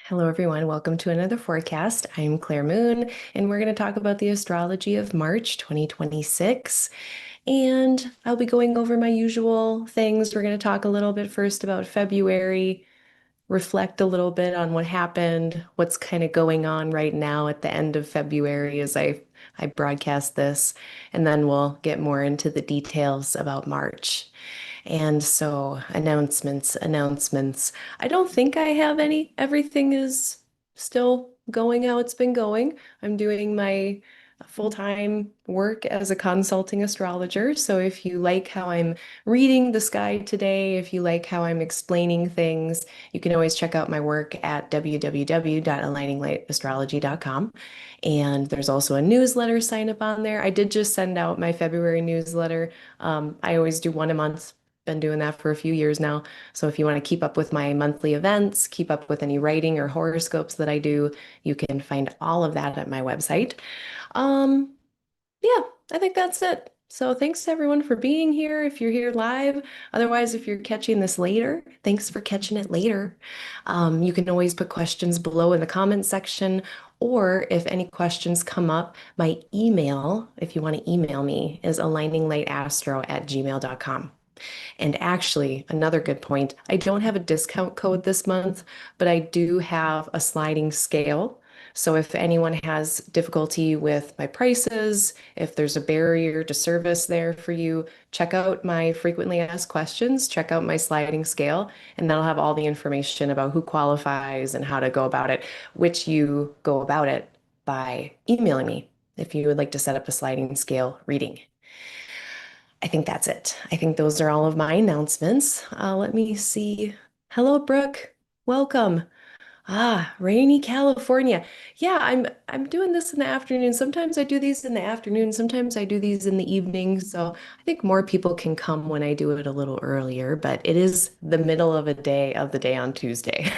Hello, everyone. Welcome to another forecast. I'm Claire Moon, and we're going to talk about the astrology of March 2026. And I'll be going over my usual things. We're going to talk a little bit first about February, reflect a little bit on what happened, what's kind of going on right now at the end of February as I broadcast this, and then we'll get more into the details about March. And so announcements. I don't think I have any. Everything is still going how it's been going. I'm doing my full-time work as a consulting astrologer. So if you like how I'm reading the sky today, if you like how I'm explaining things, you can always check out my work at www.aligninglightastrology.com. And there's also a newsletter sign up on there. I did just send out my February newsletter. I always do one a month. Been doing that for a few years now. So if you want to keep up with my monthly events, keep up with any writing or horoscopes that I do, you can find all of that at my website. Um, yeah, I think that's it. So thanks everyone for being here if you're here live. Otherwise, if you're catching this later, thanks for catching it later. You can always put questions below in the comments section, or if any questions come up, my email, if you want to email me, is aligninglight@gmail.com. And actually, another good point, I don't have a discount code this month, but I do have a sliding scale. So if anyone has difficulty with my prices, if there's a barrier to service there for you, check out my frequently asked questions, check out my sliding scale, and that'll have all the information about who qualifies and how to go about it, which you go about it by emailing me if you would like to set up a sliding scale reading. I think that's it. I think those are all of my announcements. Let me see. Hello, Brooke. Welcome. Rainy California. Yeah, I'm doing this in the afternoon. Sometimes I do these in the afternoon, sometimes I do these in the evening. So I think more people can come when I do it a little earlier, but it is the middle of the day on Tuesday.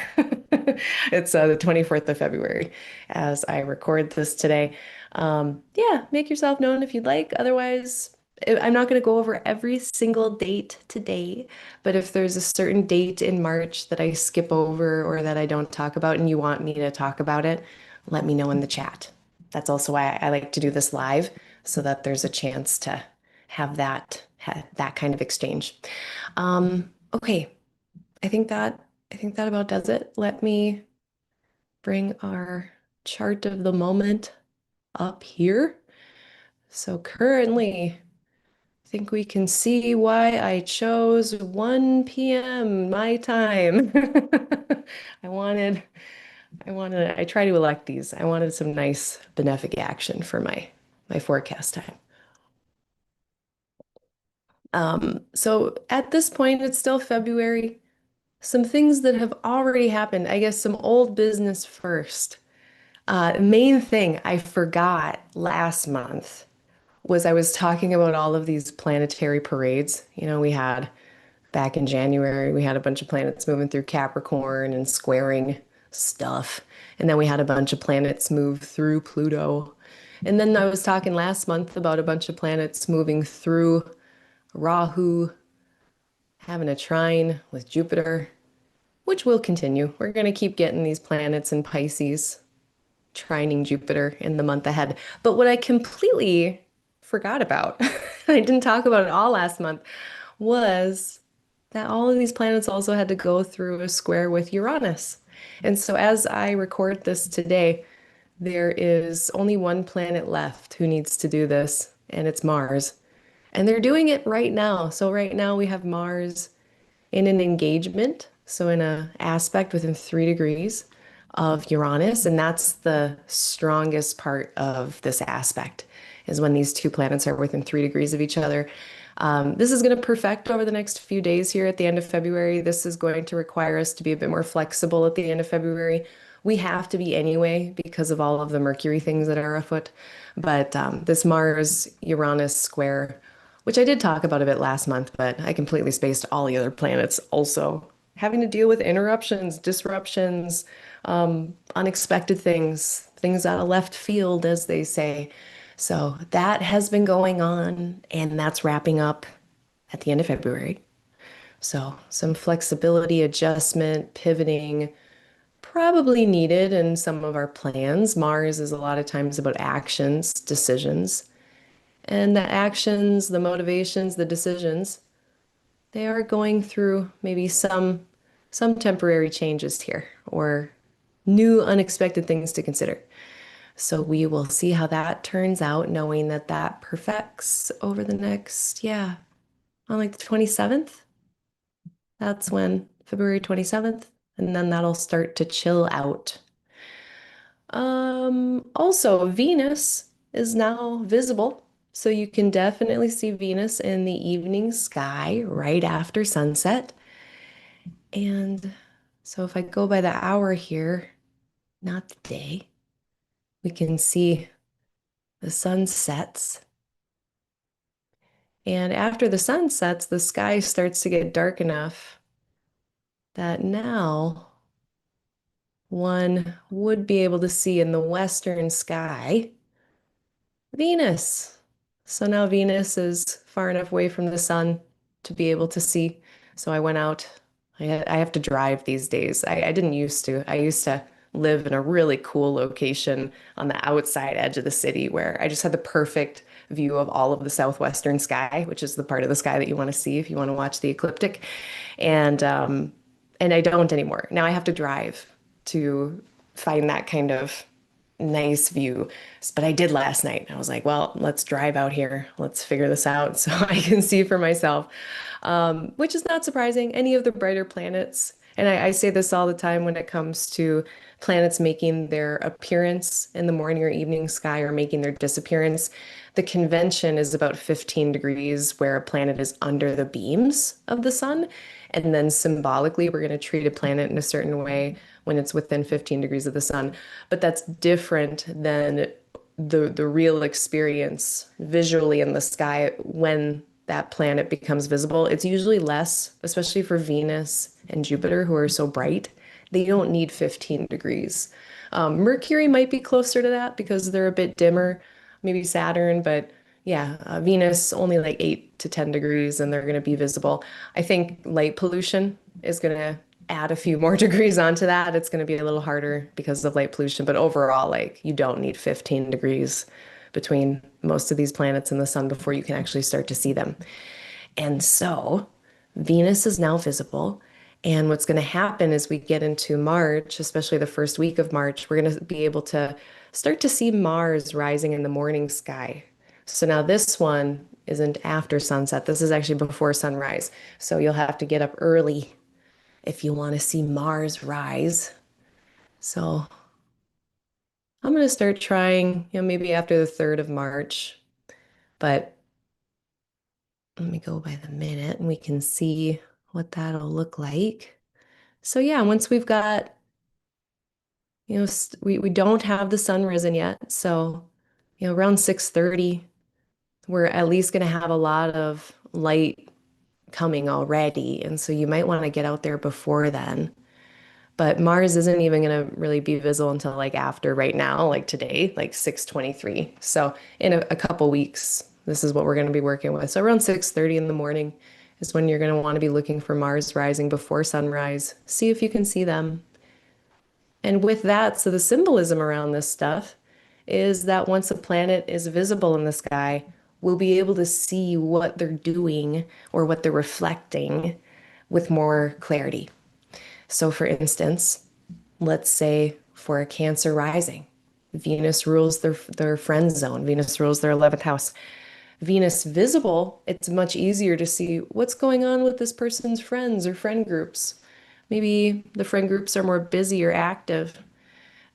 It's the 24th of February as I record this today. Yeah, make yourself known if you'd like. Otherwise, I'm not going to go over every single date today, but if there's a certain date in March that I skip over or that I don't talk about and you want me to talk about it, let me know in the chat. That's also why I like to do this live so that there's a chance to have that kind of exchange. Okay, I think that I think that about does it. Let me bring our chart of the moment up here. So currently, I think we can see why I chose 1 p.m. my time. I wanted, I try to elect these. I wanted some nice benefic action for my forecast time. So at this point, it's still February. Some things that have already happened. I guess some old business first. Main thing I forgot last month was I was talking about all of these planetary parades. We had back in January, we had a bunch of planets moving through Capricorn and squaring stuff. And then we had a bunch of planets move through Pluto. And then I was talking last month about a bunch of planets moving through Rahu, having a trine with Jupiter, which will continue. We're going to keep getting these planets in Pisces, trining Jupiter in the month ahead. But what I completely forgot about, I didn't talk about it all last month, was that all of these planets also had to go through a square with Uranus. And so as I record this today, there is only one planet left who needs to do this, and it's Mars. And they're doing it right now. So right now we have Mars in an engagement, so in a aspect within 3 degrees of Uranus, and that's the strongest part of this aspect, is when these two planets are within 3 degrees of each other. This is going to perfect over the next few days here at the end of February. This is going to require us to be a bit more flexible at the end of February. We have to be anyway because of all of the Mercury things that are afoot. But this Mars-Uranus square, which I did talk about a bit last month, but I completely spaced all the other planets also having to deal with interruptions, disruptions, unexpected things, things out of left field, as they say. So that has been going on, and that's wrapping up at the end of February. So some flexibility, adjustment, pivoting, probably needed in some of our plans. Mars is a lot of times about actions, decisions, and the actions, the motivations, the decisions, they are going through maybe some temporary changes here or new unexpected things to consider. So we will see how that turns out, knowing that that perfects over the next, yeah, on like the 27th. That's when, February 27th, and then that'll start to chill out. Also, Venus is now visible, so you can definitely see Venus in the evening sky right after sunset. And so if I go by the hour here, not the day, we can see the sun sets. And after the sun sets, the sky starts to get dark enough that now one would be able to see in the western sky Venus. So now Venus is far enough away from the sun to be able to see. So I went out. I have to drive these days. I didn't used to. I used to live in a really cool location on the outside edge of the city where I just had the perfect view of all of the southwestern sky, which is the part of the sky that you want to see if you want to watch the ecliptic. And and I don't anymore. Now I have to drive to find that kind of nice view. But I did last night. I was like, well, let's drive out here. Let's figure this out so I can see for myself, which is not surprising. Any of the brighter planets, and I say this all the time when it comes to planets making their appearance in the morning or evening sky or making their disappearance. The convention is about 15 degrees where a planet is under the beams of the sun. And then symbolically, we're going to treat a planet in a certain way when it's within 15 degrees of the sun. But that's different than the real experience visually in the sky when that planet becomes visible. It's usually less, especially for Venus and Jupiter, who are so bright. They don't need 15 degrees. Mercury might be closer to that because they're a bit dimmer, maybe Saturn, but yeah, Venus only like 8 to 10 degrees and they're going to be visible. I think light pollution is going to add a few more degrees onto that. It's going to be a little harder because of light pollution, but overall, like you don't need 15 degrees between most of these planets and the sun before you can actually start to see them. And so Venus is now visible. And what's going to happen as we get into March, especially the first week of March, we're going to be able to start to see Mars rising in the morning sky. So now this one isn't after sunset. This is actually before sunrise. So you'll have to get up early if you want to see Mars rise. So I'm going to start trying, maybe after the 3rd of March, but let me go by the minute and we can see what that'll look like. So yeah, once we've got, we don't have the sun risen yet. So, around 6:30, we're at least going to have a lot of light coming already. And so you might want to get out there before then. But Mars isn't even going to really be visible until like after right now, like today, like 6:23. So in a couple weeks, this is what we're going to be working with. So around 6:30 in the morning is when you're going to want to be looking for Mars rising before sunrise. See if you can see them. And with that, so the symbolism around this stuff is that once a planet is visible in the sky, we'll be able to see what they're doing or what they're reflecting with more clarity. So for instance, let's say for a Cancer rising, Venus rules their friend zone. Venus rules their 11th house. Venus visible, it's much easier to see what's going on with this person's friends or friend groups. Maybe the friend groups are more busy or active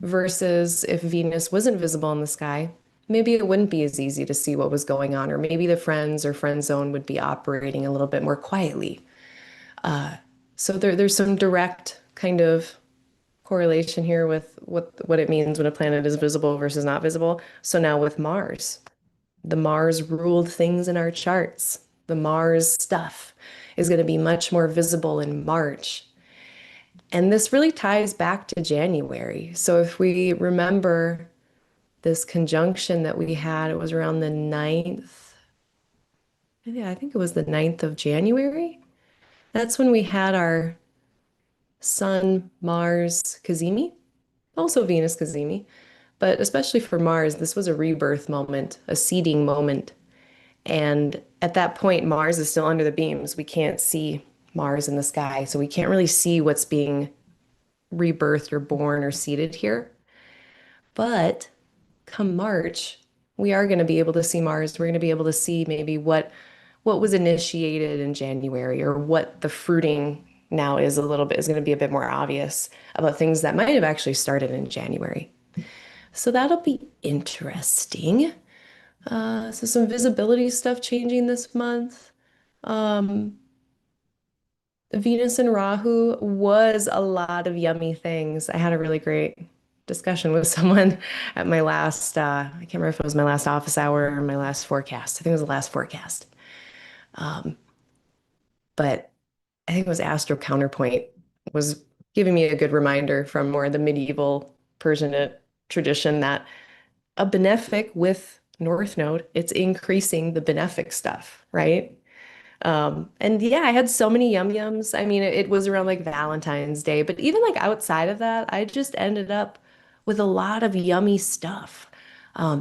versus if Venus wasn't visible in the sky, maybe it wouldn't be as easy to see what was going on, or maybe the friends or friend zone would be operating a little bit more quietly. So there's some direct kind of correlation here with what it means when a planet is visible versus not visible. So now with Mars, the Mars ruled things in our charts. The Mars stuff is going to be much more visible in March. And this really ties back to January. So if we remember this conjunction that we had, it was around the 9th. Yeah, I think it was the 9th of January. That's when we had our Sun, Mars, Cazimi, also Venus, Cazimi. But especially for Mars, this was a rebirth moment, a seeding moment. And at that point, Mars is still under the beams. We can't see Mars in the sky, so we can't really see what's being rebirthed or born or seeded here. But come March, we are going to be able to see Mars. We're going to be able to see maybe what was initiated in January or what the fruiting now is a little bit is going to be a bit more obvious about things that might have actually started in January. So that'll be interesting. So some visibility stuff changing this month. Um, Venus and Rahu was a lot of yummy things. I had a really great discussion with someone at my last, I can't remember if it was my last office hour or my last forecast. I think it was the last forecast. Um, but I think it was Astro Counterpoint was giving me a good reminder from more of the medieval Persian tradition that a benefic with North Node, it's increasing the benefic stuff, right? And yeah, I had so many yum yums. I mean, it was around like Valentine's Day, but even like outside of that, I just ended up with a lot of yummy stuff.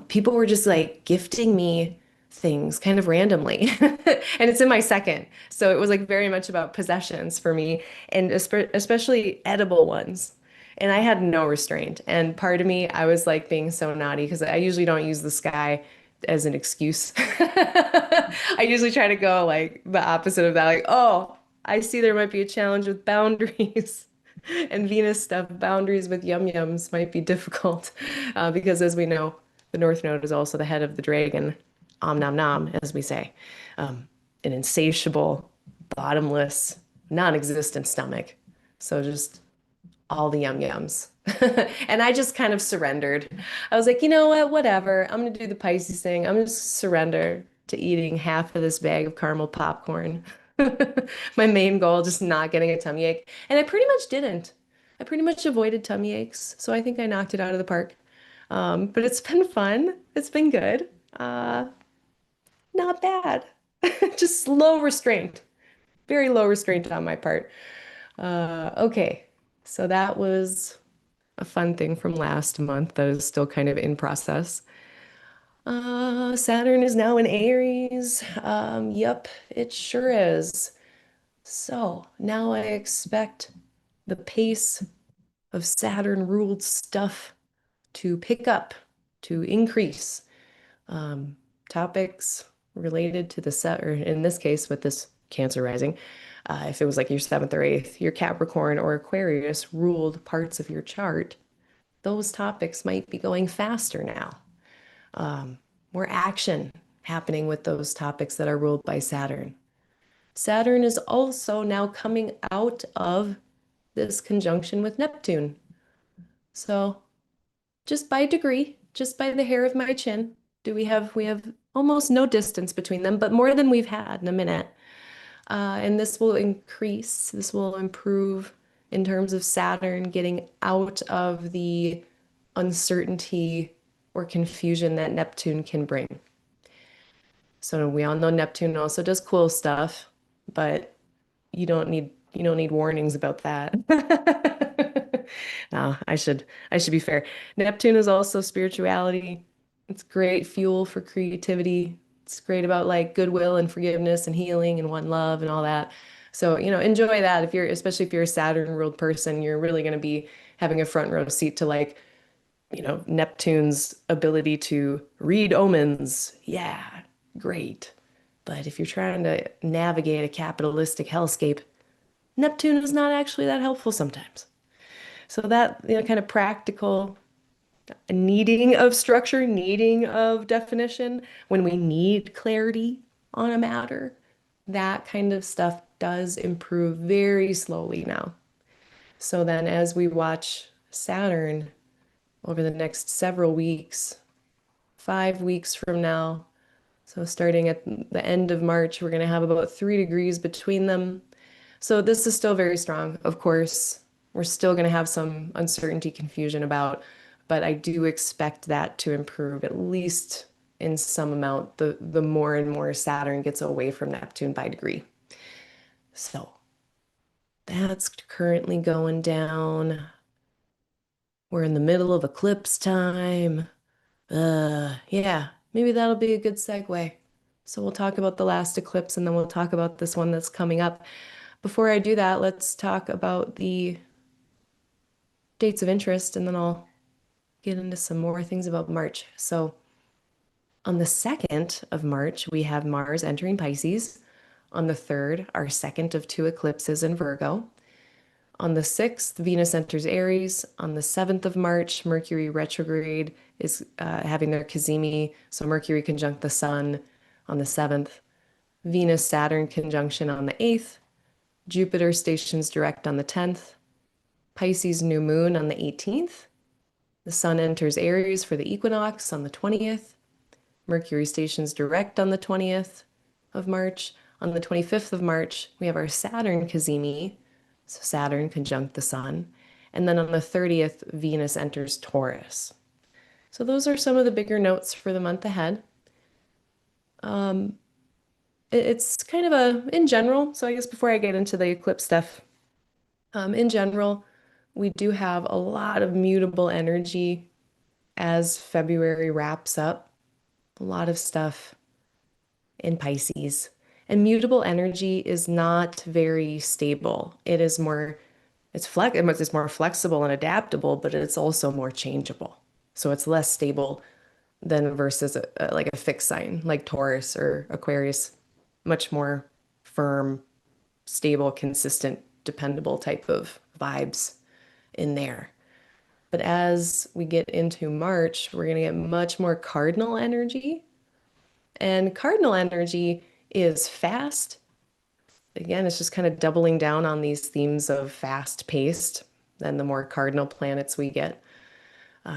People were just like gifting me things kind of randomly. And it's in my second. So it was like very much about possessions for me and especially edible ones. And I had no restraint. And part of me, I was like being so naughty because I usually don't use the sky as an excuse. I usually try to go like the opposite of that, like, oh, I see there might be a challenge with boundaries. And Venus stuff, boundaries with yum yums might be difficult because, as we know, the North Node is also the head of the dragon, om nom nom, as we say, an insatiable, bottomless, non-existent stomach. So just all the yum yums. And I just kind of surrendered. I was like, you know what? Whatever. I'm going to do the Pisces thing. I'm just surrender to eating half of this bag of caramel popcorn. My main goal, just not getting a tummy ache. And I pretty much didn't. I pretty much avoided tummy aches. So I think I knocked it out of the park. But it's been fun. It's been good. Uh, Not bad. Just low restraint. Very low restraint on my part. Okay. So that was a fun thing from last month that is still kind of in process. Saturn is now in Aries. Yep, it sure is. So now I expect the pace of Saturn ruled stuff to pick up, to increase. Um, Topics related to the set, or in this case, with this Cancer rising, if it was like your seventh or eighth, your Capricorn or Aquarius ruled parts of your chart, those topics might be going faster now. Um, More action happening with those topics that are ruled by Saturn. Saturn is also now coming out of this conjunction with Neptune. So just by degree, just by the hair of my chin, we have almost no distance between them, but more than we've had in a minute. And this will increase, this will improve in terms of Saturn getting out of the uncertainty or confusion that Neptune can bring. So we all know Neptune also does cool stuff, but you don't need warnings about that. No, I should be fair. Neptune is also spirituality. It's great fuel for creativity. It's great about like goodwill and forgiveness and healing and one love and all that. So, enjoy that if especially if you're a Saturn ruled person, you're really going to be having a front row seat to like Neptune's ability to read omens. Yeah, great. But if you're trying to navigate a capitalistic hellscape, Neptune is not actually that helpful sometimes. So that, kind of practical needing of structure, needing of definition, when we need clarity on a matter, that kind of stuff does improve very slowly now. So then as we watch Saturn over the next several weeks, 5 weeks from now. So starting at the end of March, we're going to have about 3 degrees between them. So this is still very strong. Of course, we're still going to have some uncertainty, confusion about, but I do expect that to improve at least in some amount the more and more Saturn gets away from Neptune by degree. So That's currently going down. We're in the middle of eclipse time. Yeah, maybe that'll be a good segue. So we'll talk about the last eclipse and then we'll talk about this one that's coming up. Before I do that, let's talk about the dates of interest and then I'll get into some more things about March. So on the 2nd of March, we have Mars entering Pisces. On the 3rd, our second of two eclipses in Virgo. On the 6th, Venus enters Aries. On the 7th of March, Mercury retrograde is having their Cazimi, so Mercury conjunct the Sun on the 7th. Venus-Saturn conjunction on the 8th. Jupiter stations direct on the 10th. Pisces New Moon on the 18th. The Sun enters Aries for the Equinox on the 20th. Mercury stations direct on the 20th of March. On the 25th of March, we have our Saturn Cazimi, so Saturn conjunct the Sun. And then on the 30th, Venus enters Taurus. So those are some of the bigger notes for the month ahead. It's kind of in general, so I guess before I get into the eclipse stuff, in general, we do have a lot of mutable energy as February wraps up. A lot of stuff in Pisces. And mutable energy is not very stable. It's more flexible and adaptable, but it's also more changeable. So it's less stable than versus like a fixed sign like Taurus or Aquarius, much more firm, stable, consistent, dependable type of vibes in there. But as we get into March, we're going to get much more cardinal energy. And cardinal energy is fast. Again, it's just kind of doubling down on these themes of fast-paced and the more cardinal planets we get,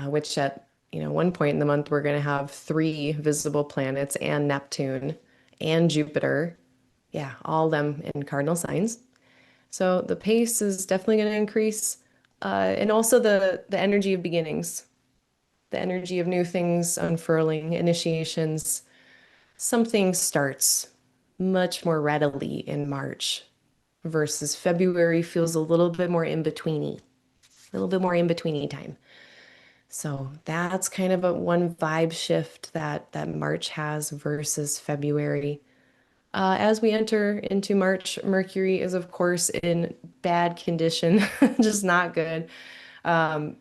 which at one point in the month we're going to have three visible planets and Neptune and Jupiter. Yeah, all them in cardinal signs. So the pace is definitely going to increase. And also the energy of beginnings, the energy of new things unfurling, initiations. Something starts much more readily in March versus February feels a little bit more in-betweeny, a little bit more in-betweeny time. So that's kind of one vibe shift that March has versus February. As we enter into March, Mercury is, of course, in bad condition, just not good. I've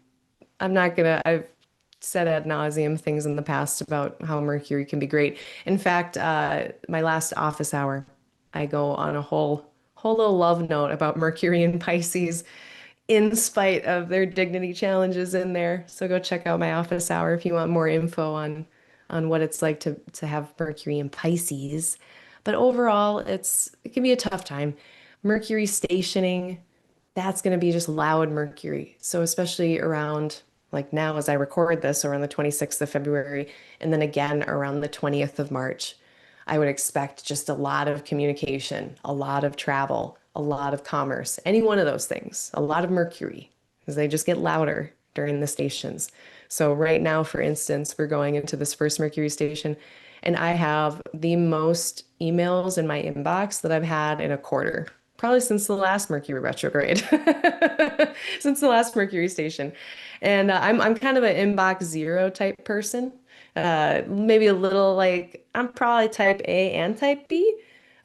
said ad nauseum things in the past about how Mercury can be great. In fact, my last office hour, I go on a whole little love note about Mercury and Pisces in spite of their dignity challenges in there. So go check out my office hour if you want more info on what it's like to have Mercury in Pisces. But overall, it can be a tough time. Mercury stationing, that's going to be just loud Mercury. So especially around like now as I record this around the 26th of February and then again around the 20th of March, I would expect just a lot of communication, a lot of travel, a lot of commerce, any one of those things, a lot of Mercury, because they just get louder during the stations. So right now, for instance, we're going into this first Mercury station, and I have the most emails in my inbox that I've had in a quarter, probably since the last Mercury retrograde, since the last Mercury station. And I'm kind of an inbox zero type person. Maybe a little like I'm probably type A and type B,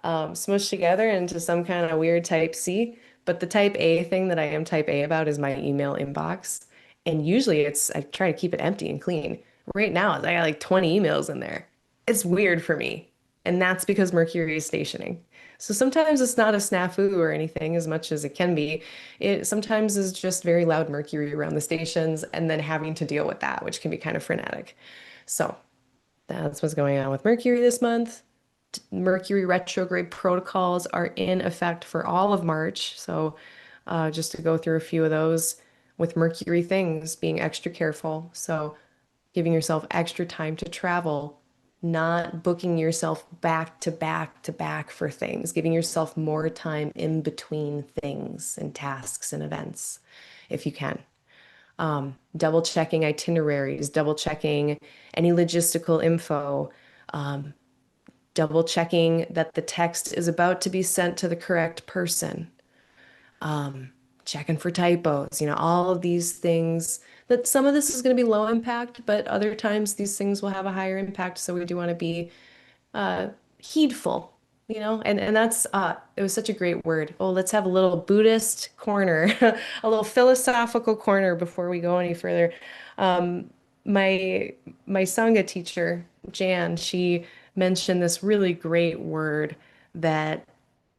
smushed together into some kind of weird type C. But the type A thing that I am type A about is my email inbox. And usually I try to keep it empty and clean. Right now, I got like 20 emails in there. It's weird for me. And that's because Mercury is stationing. So sometimes it's not a snafu or anything as much as it can be. It sometimes is just very loud Mercury around the stations and then having to deal with that, which can be kind of frenetic. So that's what's going on with Mercury this month. Mercury retrograde protocols are in effect for all of March. So just to go through a few of those with Mercury things, being extra careful. So giving yourself extra time to travel, not booking yourself back to back to back for things, giving yourself more time in between things and tasks and events if you can. Double checking itineraries, double checking any logistical info, double checking that the text is about to be sent to the correct person. um, checking for typos, all of these things that some of this is going to be low impact, but other times these things will have a higher impact. So we do want to be uh, heedful, and that's it was such a great word. Oh, let's have a little Buddhist corner, a little philosophical corner before we go any further. Um, my my Sangha teacher, Jan, she mentioned this really great word that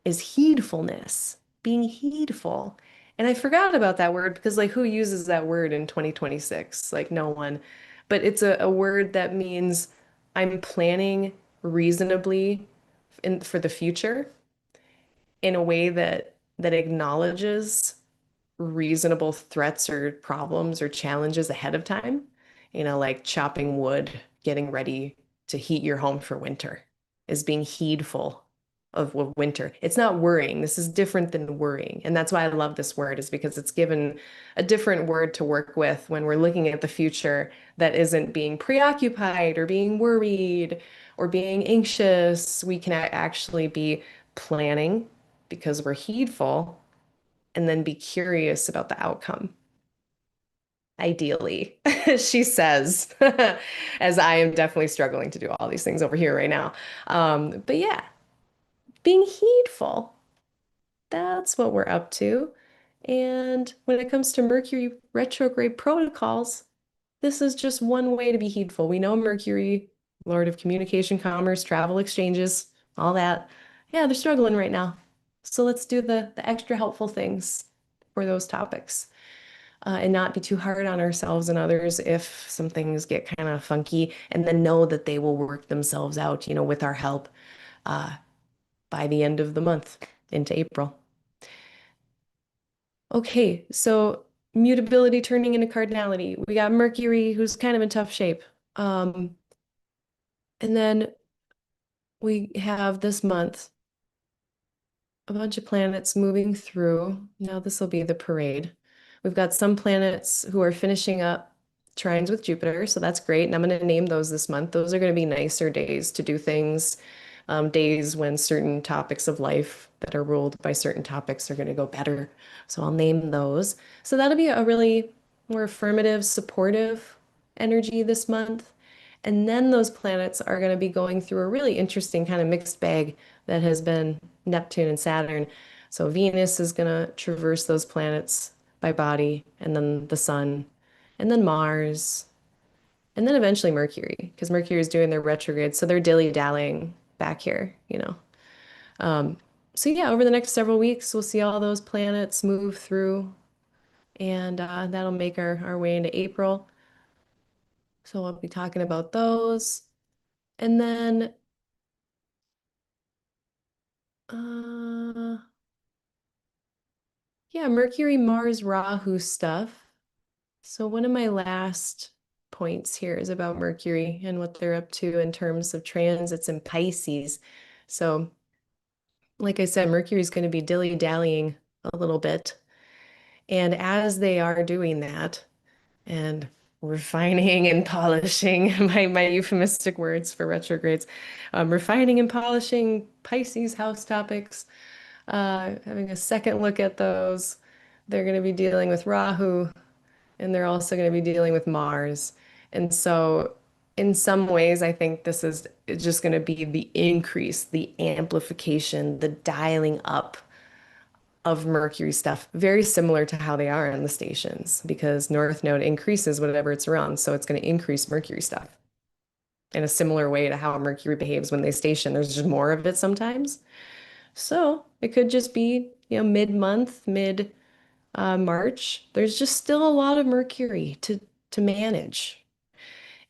is heedfulness, being heedful. And I forgot about that word because, like, who uses that word in 2026? Like, no one. But it's a word that means I'm planning reasonably for the future in a way that acknowledges reasonable threats or problems or challenges ahead of time. Like chopping wood, getting ready to heat your home for winter is being heedful of winter. It's not worrying. This is different than worrying. And that's why I love this word, is because it's given a different word to work with when we're looking at the future that isn't being preoccupied or being worried or being anxious. We can actually be planning because we're heedful and then be curious about the outcome. Ideally, she says, as I am definitely struggling to do all these things over here right now. But yeah, being heedful, that's what we're up to. And when it comes to Mercury retrograde protocols, this is just one way to be heedful. We know Mercury, Lord of Communication, Commerce, Travel, Exchanges, all that. Yeah, they're struggling right now. So let's do the extra helpful things for those topics. And not be too hard on ourselves and others if some things get kind of funky, and then know that they will work themselves out, with our help uh, by the end of the month into April. Okay, so mutability turning into cardinality. We got Mercury, who's kind of in tough shape. Um, and then we have this month a bunch of planets moving through. Now this will be the parade. We've got some planets who are finishing up trines with Jupiter, so that's great. And I'm going to name those this month. Those are going to be nicer days to do things, days when certain topics of life that are ruled by certain topics are going to go better. So I'll name those. So that'll be a really more affirmative, supportive energy this month. And then those planets are going to be going through a really interesting kind of mixed bag that has been Neptune and Saturn. So Venus is going to traverse those planets by body, and then the Sun, and then Mars, and then eventually Mercury, because Mercury is doing their retrograde. So they're dilly-dallying back here. Um, so yeah, over the next several weeks, we'll see all those planets move through, and that'll make our way into April. So we'll be talking about those. And then Uh, yeah, Mercury, Mars, Rahu stuff. So one of my last points here is about Mercury and what they're up to in terms of transits in Pisces. So, like I said, Mercury is going to be dilly-dallying a little bit. And as they are doing that and refining and polishing, my euphemistic words for retrogrades, refining and polishing Pisces house topics, having a second look at those. They're going to be dealing with Rahu, and they're also going to be dealing with Mars. And so, in some ways, I think this is just going to be the increase, the amplification, the dialing up of Mercury stuff, very similar to how they are in the stations, because North Node increases whatever it's around. So, it's going to increase Mercury stuff in a similar way to how Mercury behaves when they station. There's just more of it sometimes. So it could just be, mid-month, mid March. There's just still a lot of Mercury to manage.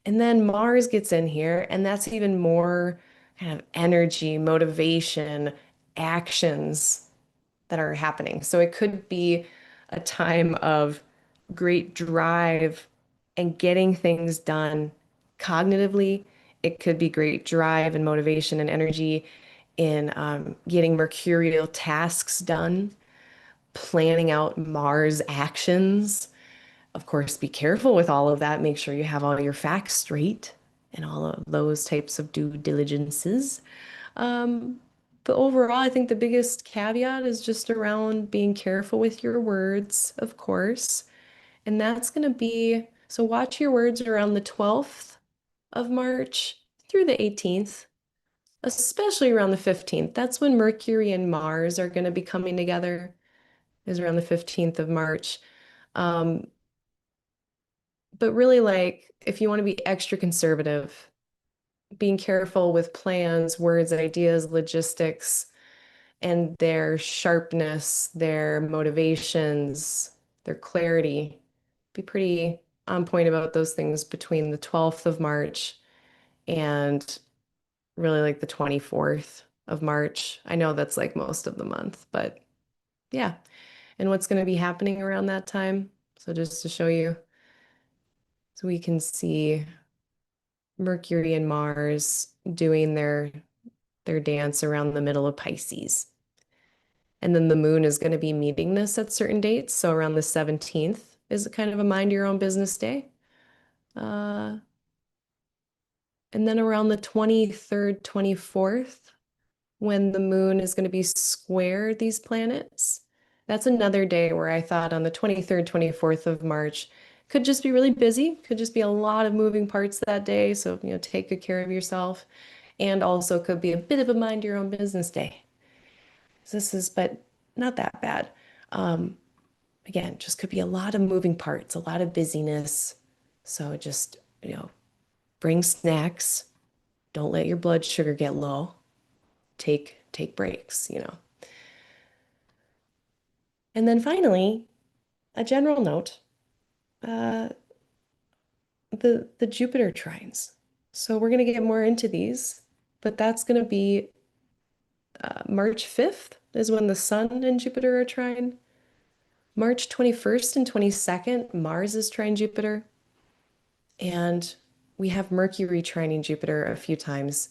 And then Mars gets in here, and that's even more kind of energy, motivation, actions that are happening. So it could be a time of great drive and getting things done cognitively. It could be great drive and motivation and energy in getting mercurial tasks done, planning out Mars actions. Of course, be careful with all of that. Make sure you have all your facts straight and all of those types of due diligences. Um, But overall, I think the biggest caveat is just around being careful with your words, of course. And that's going to be, so watch your words around the 12th of March through the 18th, especially around the 15th. That's when Mercury and Mars are going to be coming together, is around the 15th of March. Um, but really, like, if you want to be extra conservative, being careful with plans, words, ideas, logistics, and their sharpness, their motivations, their clarity. Be pretty on point about those things between the 12th of March and really like the 24th of March. I know that's like most of the month, but yeah. And what's going to be happening around that time? So just to show you, so we can see Mercury and Mars doing their dance around the middle of Pisces. And then the moon is going to be meeting this at certain dates. So around the 17th is kind of a mind your own business day. Uh, and then around the 23rd, 24th, when the moon is going to be square these planets, that's another day where I thought on the 23rd, 24th of March could just be really busy, could just be a lot of moving parts that day. So, take good care of yourself. And also could be a bit of a mind your own business day. But not that bad. Um, Again, just could be a lot of moving parts, a lot of busyness. So just, bring snacks. Don't let your blood sugar get low. Take breaks. And then finally, a general note, uh, the Jupiter trines. So we're going to get more into these, but that's going to be March 5th is when the Sun and Jupiter are trine. March 21st and 22nd, Mars is trine Jupiter. And we have Mercury trining Jupiter a few times.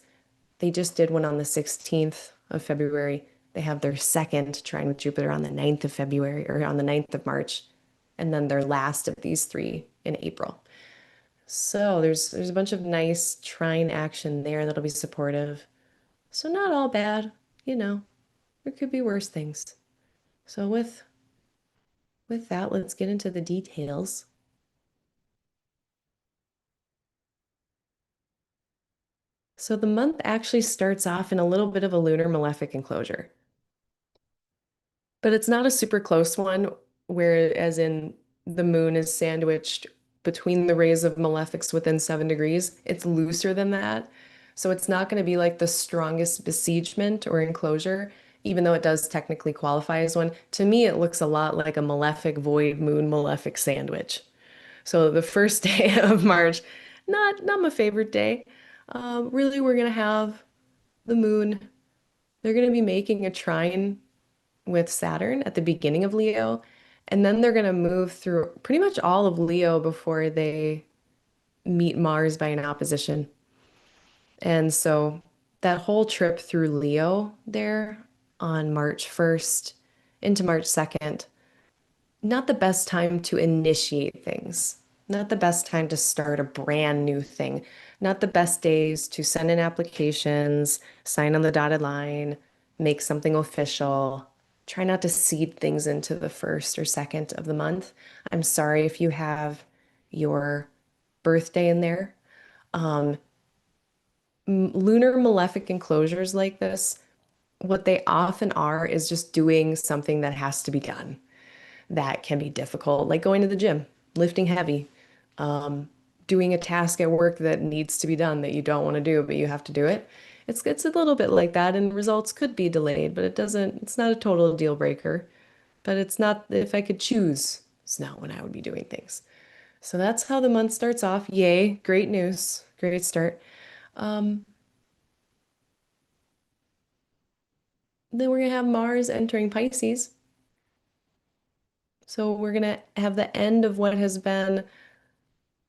They just did one on the 16th of February. They have their second trine with Jupiter on the 9th of February or on the 9th of March, and then their last of these three in April. So there's a bunch of nice trine action there that'll be supportive. So not all bad, you know. There could be worse things. So with that, let's get into the details. So the month actually starts off in a little bit of a lunar malefic enclosure. But it's not a super close one, where as in the moon is sandwiched between the rays of malefics within 7 degrees. It's looser than that. So it's not going to be like the strongest besiegement or enclosure, even though it does technically qualify as one. To me, it looks a lot like a malefic void moon malefic sandwich. So the first day of March, not my favorite day. Really, we're gonna have the moon. They're gonna be making a trine with Saturn at the beginning of Leo, and then they're going to move through pretty much all of Leo before they meet Mars by an opposition. And so that whole trip through Leo there on March 1st into March 2nd, not the best time to initiate things, not the best time to start a brand new thing, not the best days to send in applications, sign on the dotted line, make something official. Try not to seed things into the first or second of the month. I'm sorry if you have your birthday in there. Um, Lunar malefic enclosures like this, what they often are is just doing something that has to be done that can be difficult, like going to the gym, lifting heavy, doing a task at work that needs to be done that you don't want to do, but you have to do it. It's a little bit like that, and results could be delayed, but it's not a total deal breaker. But it's not, if I could choose, it's not when I would be doing things. So that's how the month starts off. Yay, great news, great start. Um, then we're gonna have Mars entering Pisces. So we're gonna have the end of what has been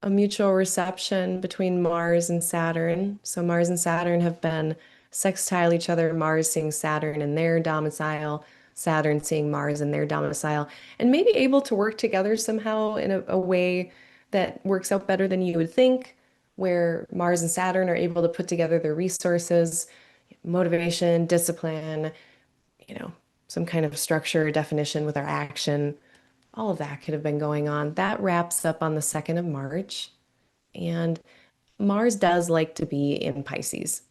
a mutual reception between Mars and Saturn. So Mars and Saturn have been sextile each other, Mars seeing Saturn in their domicile, Saturn seeing Mars in their domicile, and maybe able to work together somehow in a way that works out better than you would think, where Mars and Saturn are able to put together their resources. motivation, discipline, you know, some kind of structure, definition with our action. All of that could have been going on. That wraps up on the 2nd of March. And Mars does like to be in Pisces.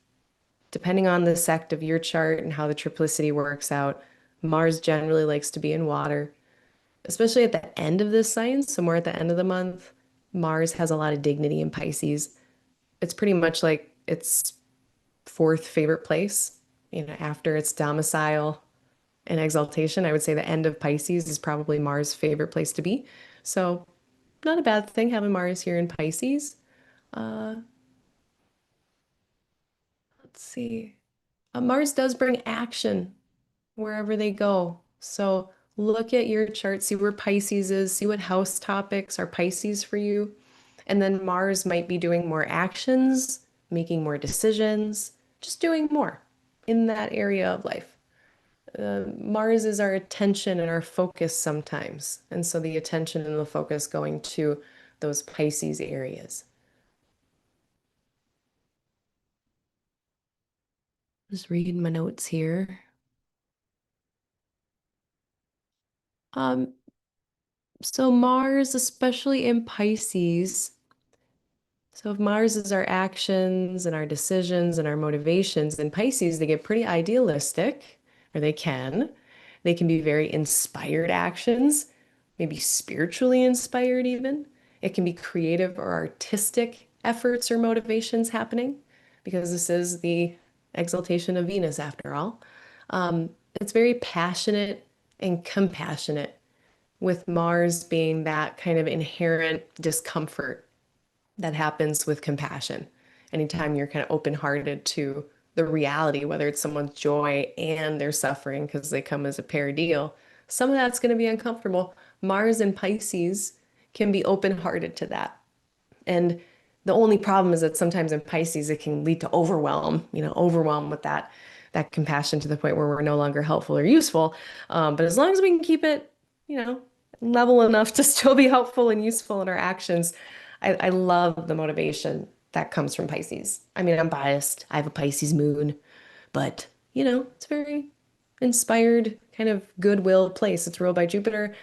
Depending on the sect of your chart and how the triplicity works out, Mars generally likes to be in water, especially at the end of this sign. So, more at the end of the month, Mars has a lot of dignity in Pisces. It's pretty much like its fourth favorite place, after its domicile and exaltation. I would say the end of Pisces is probably Mars' favorite place to be. So, not a bad thing having Mars here in Pisces. Uh, let's see. Mars does bring action wherever they go. So look at your chart, see where Pisces is, see what house topics are Pisces for you. And then Mars might be doing more actions, making more decisions, just doing more in that area of life. Mars is our attention and our focus sometimes. And so the attention and the focus going to those Pisces areas. Just reading my notes here. Um, so Mars, especially in Pisces, so if Mars is our actions and our decisions and our motivations, in Pisces, they get pretty idealistic, or they can. They can be very inspired actions, maybe spiritually inspired even. It can be creative or artistic efforts or motivations happening, because this is the exaltation of Venus after all. It's very passionate and compassionate, with Mars being that kind of inherent discomfort that happens with compassion. Anytime you're kind of open-hearted to the reality, whether it's someone's joy and their suffering, because they come as a pair deal, some of that's going to be uncomfortable. Mars and Pisces can be open-hearted to that. And the only problem is that sometimes in Pisces it can lead to overwhelm, overwhelm with that compassion to the point where we're no longer helpful or useful. But as long as we can keep it, you know, level enough to still be helpful and useful in our actions, I love the motivation that comes from Pisces. I mean, I'm biased. I have a Pisces moon, but it's very inspired, kind of goodwill place. It's ruled by Jupiter.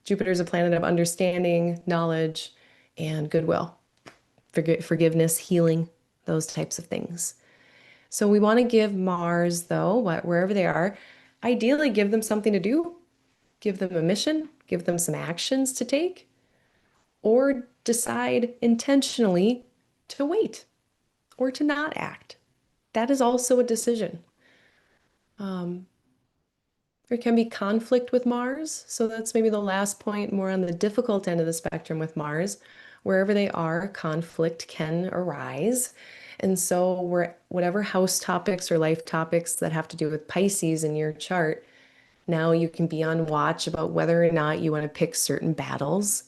Jupiter is a planet of understanding, knowledge, and goodwill, forgiveness, healing, those types of things. So we want to give Mars, though, wherever they are, ideally give them something to do, give them a mission, give them some actions to take, or decide intentionally to wait or to not act. That is also a decision. Um, there can be conflict with Mars. So that's maybe the last point, more on the difficult end of the spectrum with Mars. Wherever they are, conflict can arise. And so whatever house topics or life topics that have to do with Pisces in your chart, now you can be on watch about whether or not you want to pick certain battles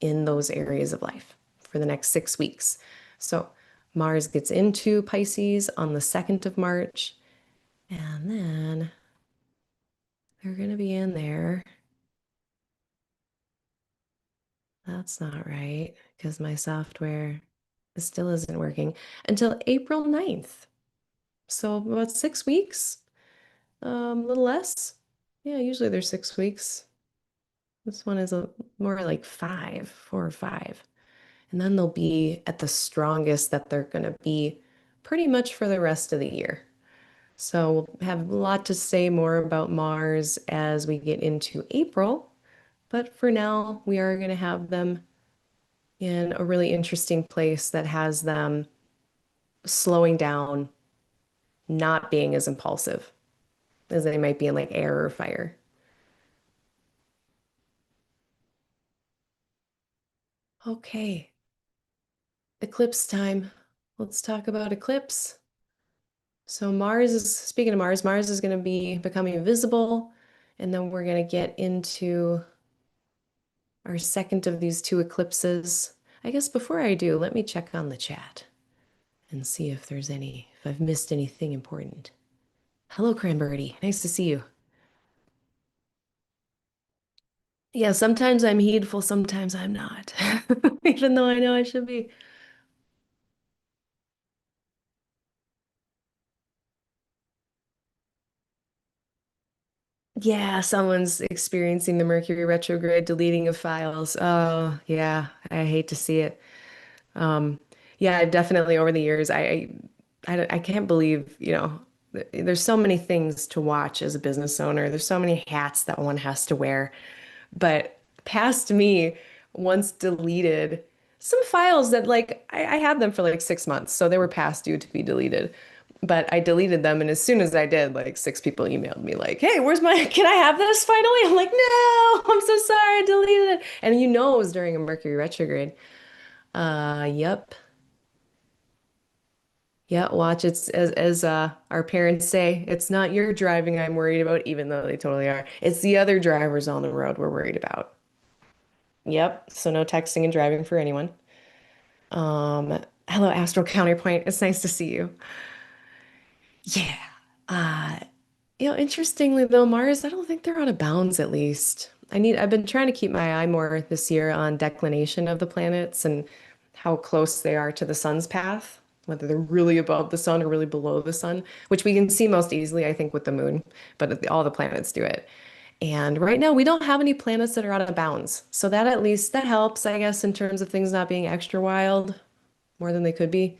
in those areas of life for the next 6 weeks. So Mars gets into Pisces on the 2nd of March, and then they're going to be in there. That's not right, because my software still isn't working until April 9th. So about 6 weeks, a little less. Yeah, usually they're 6 weeks. This one is more like 4 or 5. And then they'll be at the strongest that they're going to be pretty much for the rest of the year. So we'll have a lot to say more about Mars as we get into April. But for now, we are going to have them in a really interesting place that has them slowing down, not being as impulsive as they might be in like air or fire. Okay, eclipse time. Let's talk about eclipse. So speaking of Mars, Mars is going to be becoming visible, and then we're going to get into our second of these two eclipses. I guess before I do, let me check on the chat and see if I've missed anything important. Hello, Cranberry. Nice to see you. Yeah, sometimes I'm heedful, sometimes I'm not, even though I know I should be. Yeah, someone's experiencing the Mercury retrograde, deleting of files. Oh, yeah, I hate to see it. Um, yeah, I've definitely over the years, I can't believe, there's so many things to watch as a business owner. There's so many hats that one has to wear. But past me once deleted some files that like I had them for like 6 months, so they were past due to be deleted. But I deleted them, and as soon as I did, like six people emailed me like, "Hey, where's my? Can I have this finally?" I'm like, "No, I'm so sorry, I deleted it." And it was during a Mercury retrograde. Yep. Yeah, watch it's as our parents say, it's not your driving I'm worried about, even though they totally are. It's the other drivers on the road we're worried about. Yep. So no texting and driving for anyone. Hello, Astral Counterpoint. It's nice to see you. Yeah. Uh, interestingly though, Mars, I don't think they're out of bounds at least. I've been trying to keep my eye more this year on declination of the planets and how close they are to the sun's path, whether they're really above the sun or really below the sun, which we can see most easily, I think, with the moon, but all the planets do it. And right now we don't have any planets that are out of bounds. So that at least that helps, I guess, in terms of things not being extra wild more than they could be.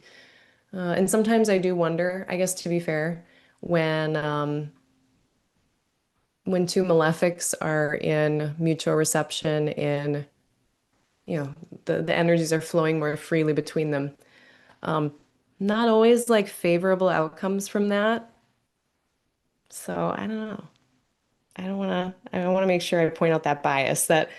And sometimes I do wonder, I guess to be fair, when um, when two malefics are in mutual reception and the energies are flowing more freely between them. Um, Not always like favorable outcomes from that. So I don't know. I want to make sure I point out that bias that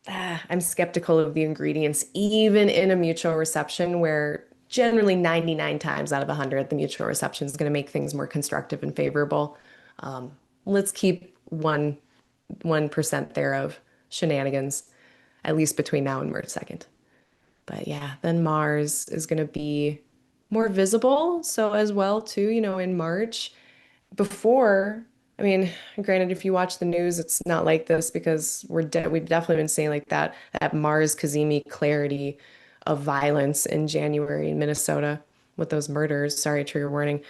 I'm skeptical of the ingredients, even in a mutual reception where generally 99 times out of 100, the mutual reception is going to make things more constructive and favorable. Um, let's keep 1% there of shenanigans, at least between now and March 2nd. But yeah, then Mars is going to be more visible. So as well, too, in March, before, I mean, granted, if you watch the news, it's not like this because we've definitely been seeing like that Mars Cazimi clarity of violence in January in Minnesota with those murders. Sorry, trigger warning.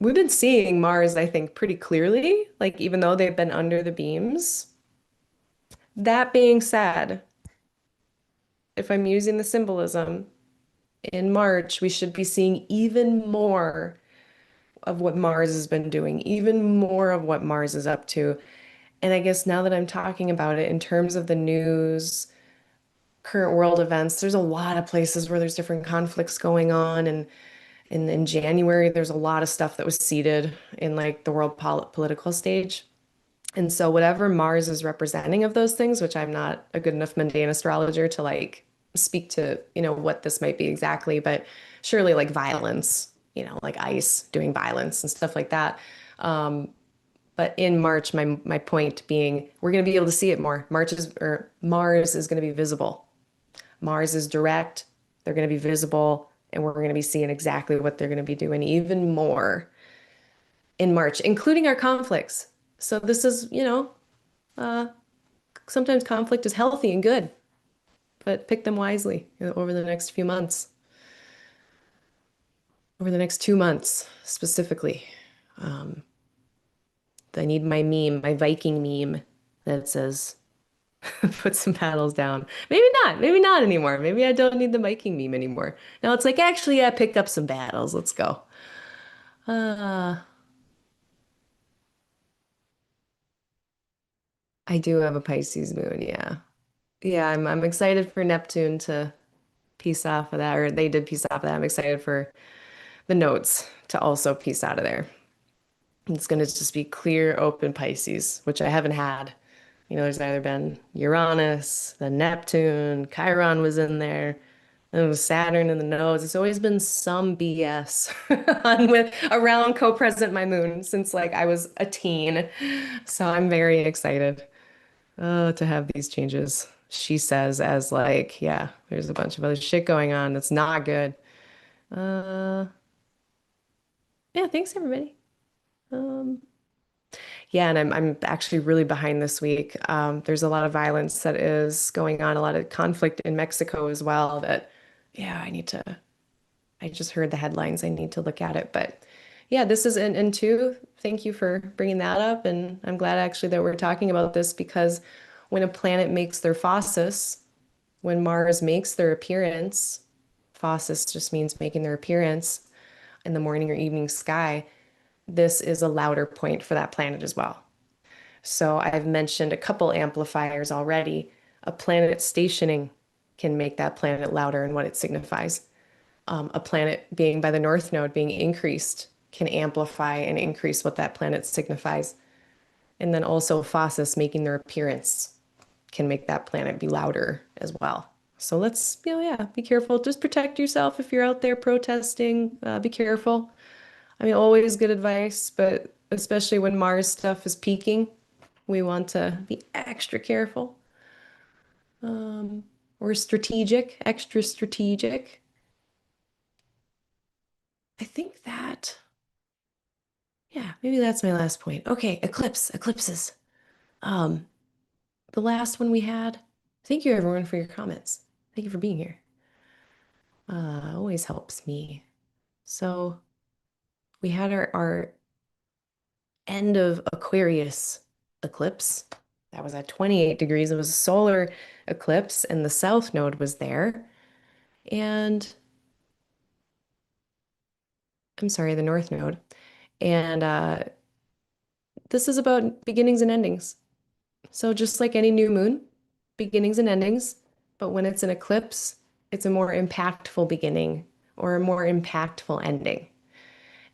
We've been seeing Mars, I think, pretty clearly, like even though they've been under the beams. That being said, if I'm using the symbolism in March, we should be seeing even more of what Mars has been doing, even more of what Mars is up to. And I guess now that I'm talking about it in terms of the news, current world events, there's a lot of places where there's different conflicts going on. And in January, there's a lot of stuff that was seeded in like the world political stage. And so whatever Mars is representing of those things, which I'm not a good enough mundane astrologer to like speak to, what this might be exactly, but surely like violence, like ice doing violence and stuff like that. Um, but in March, my point being, we're going to be able to see it more. Mars is going to be visible. Mars is direct. They're going to be visible, and we're going to be seeing exactly what they're going to be doing even more in March, including our conflicts. So this is, uh, sometimes conflict is healthy and good, but pick them wisely over the next few months, over the next 2 months specifically. Um, I need my meme, my Viking meme that says, put some paddles down. Maybe not anymore. Maybe I don't need the Viking meme anymore. Now it's like, actually, I picked up some battles. Let's go. Uh, I do have a Pisces moon, yeah. Yeah, I'm excited for Neptune to piece off of that, or they did piece off of that. I'm excited for the notes to also piece out of there. It's going to just be clear, open Pisces, which I haven't had. There's either been Uranus, then Neptune, Chiron was in there, and it was Saturn in the nose. It's always been some BS on with around co-present my moon since like I was a teen. So I'm very excited to have these changes. She says as like, yeah, there's a bunch of other shit going on that's not good. Uh, yeah, thanks everybody. Um, Yeah, and I'm actually really behind this week. There's a lot of violence that is going on, a lot of conflict in Mexico as well that, yeah, I just heard the headlines. I need to look at it. But Yeah, this is and two, thank you for bringing that up. And I'm glad actually that we're talking about this because when a planet makes their phasis, when Mars makes their appearance, phasis just means making their appearance in the morning or evening sky, this is a louder point for that planet as well. So I've mentioned a couple amplifiers already. A planet stationing can make that planet louder in what it signifies. A planet being by the North Node being increased can amplify and increase what that planet signifies. And then also phasis making their appearance can make that planet be louder as well. So let's, yeah, be careful. Just protect yourself if you're out there protesting. Be careful. I mean, always good advice, but especially when Mars stuff is peaking, we want to be extra careful. Or strategic, extra strategic. I think that, yeah, maybe that's my last point. Okay, eclipses. Um, the last one we had. Thank you everyone for your comments. Thank you for being here. Always helps me. So we had our end of Aquarius eclipse. That was at 28 degrees. It was a solar eclipse, and the south node was there. And I'm sorry, the north node. And this is about beginnings and endings. So just like any new moon, beginnings and endings, but when it's an eclipse, it's a more impactful beginning or a more impactful ending.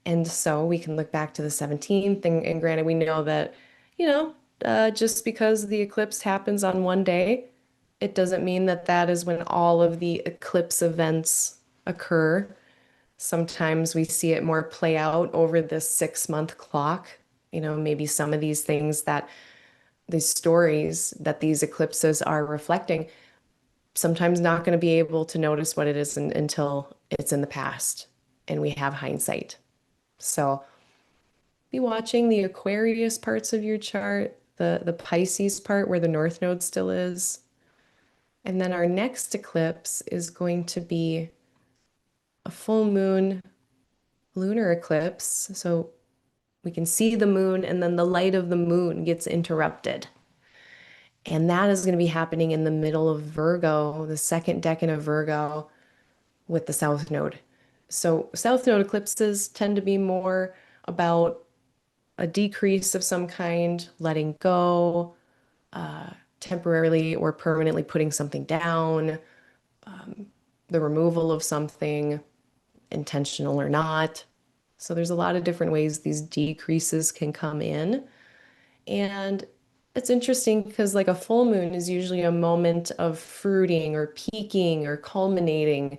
And so we can look back to the 17th, and granted, we know that, just because the eclipse happens on one day, it doesn't mean that that is when all of the eclipse events occur. Sometimes we see it more play out over this 6 month clock. Maybe some of these things that these stories that these eclipses are reflecting, sometimes not going to be able to notice what it is until it's in the past and we have hindsight. So be watching the Aquarius parts of your chart, the Pisces part where the North Node still is. And then our next eclipse is going to be a full moon lunar eclipse. So we can see the moon and then the light of the moon gets interrupted. And that is going to be happening in the middle of Virgo, the second decan of Virgo with the South Node. So South Node eclipses tend to be more about a decrease of some kind, letting go, temporarily or permanently putting something down, the removal of something, intentional or not. So there's a lot of different ways these decreases can come in. And it's interesting because like a full moon is usually a moment of fruiting or peaking or culminating.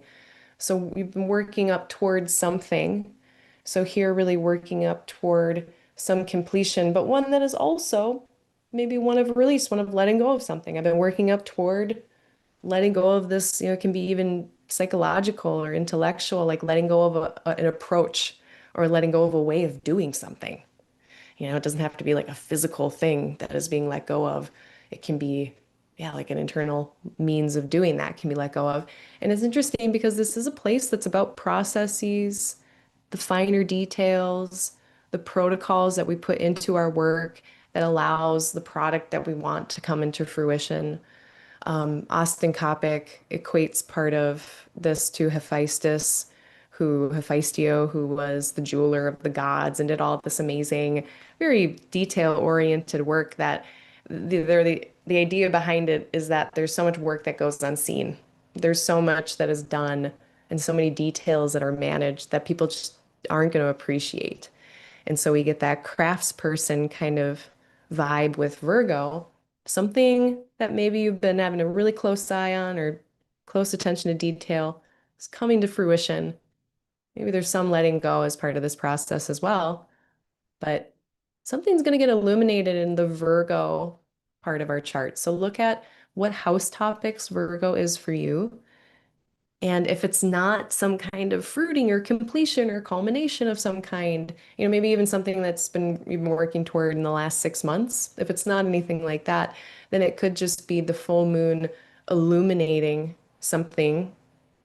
So we've been working up towards something. So here really working up toward some completion, but one that is also maybe one of release, one of letting go of something. I've been working up toward letting go of this, it can be even psychological or intellectual, like letting go of an approach or letting go of a way of doing something. It doesn't have to be like a physical thing that is being let go of. It can be, yeah, like an internal means of doing that can be let go of. And it's interesting because this is a place that's about processes, the finer details, the protocols that we put into our work that allows the product that we want to come into fruition. Austin Coppock equates part of this to Hephaestio, who was the jeweler of the gods and did all this amazing, very detail-oriented work that the idea behind it is that there's so much work that goes unseen. There's so much that is done and so many details that are managed that people just aren't going to appreciate. And so we get that craftsperson kind of vibe with Virgo, something that maybe you've been having a really close eye on or close attention to detail is coming to fruition. Maybe there's some letting go as part of this process as well, but something's going to get illuminated in the Virgo part of our chart. So look at what house topics Virgo is for you. And if it's not some kind of fruiting or completion or culmination of some kind, maybe even something that's been you've been working toward in the last 6 months, if it's not anything like that, then it could just be the full moon illuminating something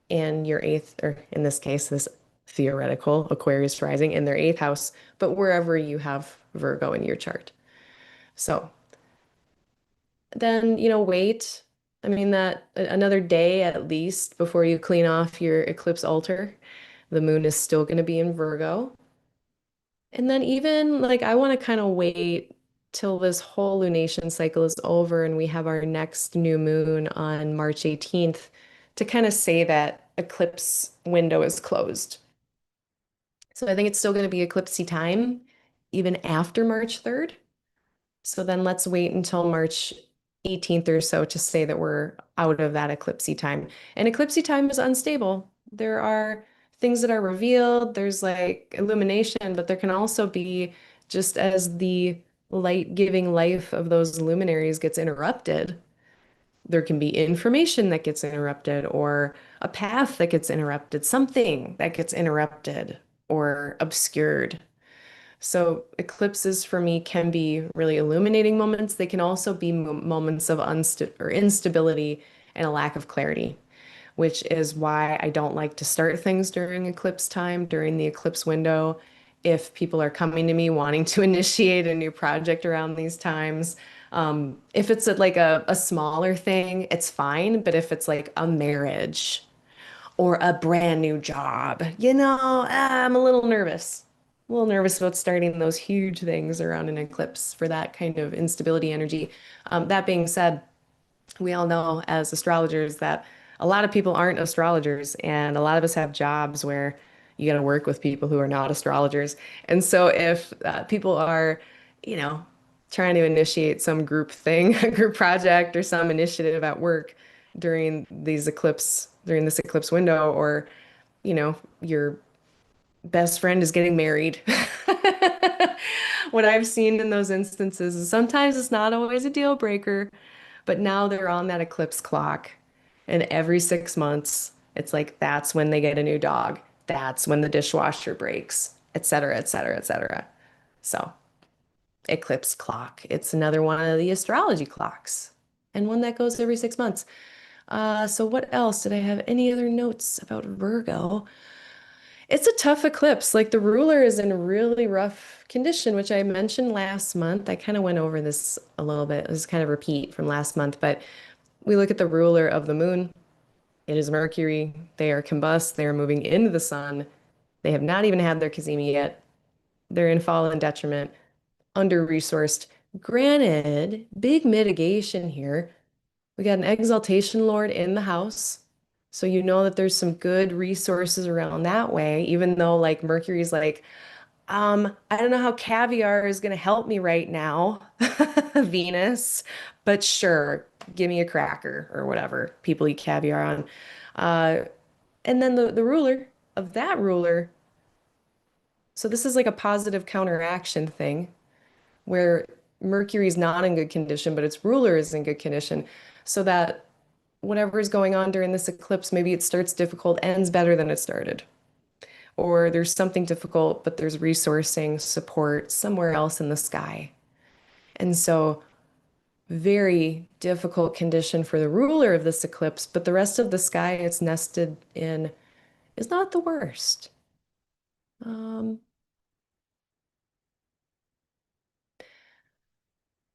in your eighth, or in this case, this theoretical Aquarius rising in their eighth house, but wherever you have Virgo in your chart. So then, wait. I mean, that another day at least before you clean off your eclipse altar. The moon is still going to be in Virgo. And then even like I want to kind of wait till this whole lunation cycle is over and we have our next new moon on March 18th to kind of say that eclipse window is closed. So I think it's still going to be eclipsey time even after March 3rd. So then let's wait until March 18th or so to say that we're out of that eclipsey time. And eclipsey time is unstable. There are things that are revealed, there's like illumination, but there can also be just as the light giving life of those luminaries gets interrupted, there can be information that gets interrupted or a path that gets interrupted, something that gets interrupted or obscured. So eclipses for me can be really illuminating moments. They can also be moments of instability and a lack of clarity, which is why I don't like to start things during eclipse time, during the eclipse window. If people are coming to me wanting to initiate a new project around these times, if it's like a smaller thing, it's fine. But if it's like a marriage, or a brand new job. I'm a little nervous. A little nervous about starting those huge things around an eclipse for that kind of instability energy. That being said, we all know as astrologers that a lot of people aren't astrologers, and a lot of us have jobs where you got to work with people who are not astrologers. And so if people are, you know, trying to initiate some group thing, a group project or some initiative at work during this eclipse window, or, your best friend is getting married. What I've seen in those instances is sometimes it's not always a deal breaker, but now they're on that eclipse clock. And every 6 months, it's like that's when they get a new dog. That's when the dishwasher breaks, et cetera, et cetera, et cetera. So, eclipse clock. It's another one of the astrology clocks, and one that goes every 6 months. So what else? Did I have any other notes about Virgo? It's a tough eclipse. Like the ruler is in really rough condition, which I mentioned last month. I kind of went over this a little bit. It was kind of repeat from last month, but we look at the ruler of the moon. It is Mercury. They are combust. They are moving into the sun. They have not even had their Cazimi yet. They're in fall and detriment, under-resourced. Granted, big mitigation here. We got an exaltation lord in the house. So you know that there's some good resources around that way, even though like Mercury's like, I don't know how caviar is gonna help me right now, Venus, but sure, give me a cracker or whatever people eat caviar on. Uh, and then the ruler of that ruler, so this is like a positive counteraction thing where Mercury's not in good condition, but its ruler is in good condition. So that whatever is going on during this eclipse, maybe it starts difficult, ends better than it started. Or there's something difficult, but there's resourcing support somewhere else in the sky. And so, very difficult condition for the ruler of this eclipse, but the rest of the sky it's nested in is not the worst. Um,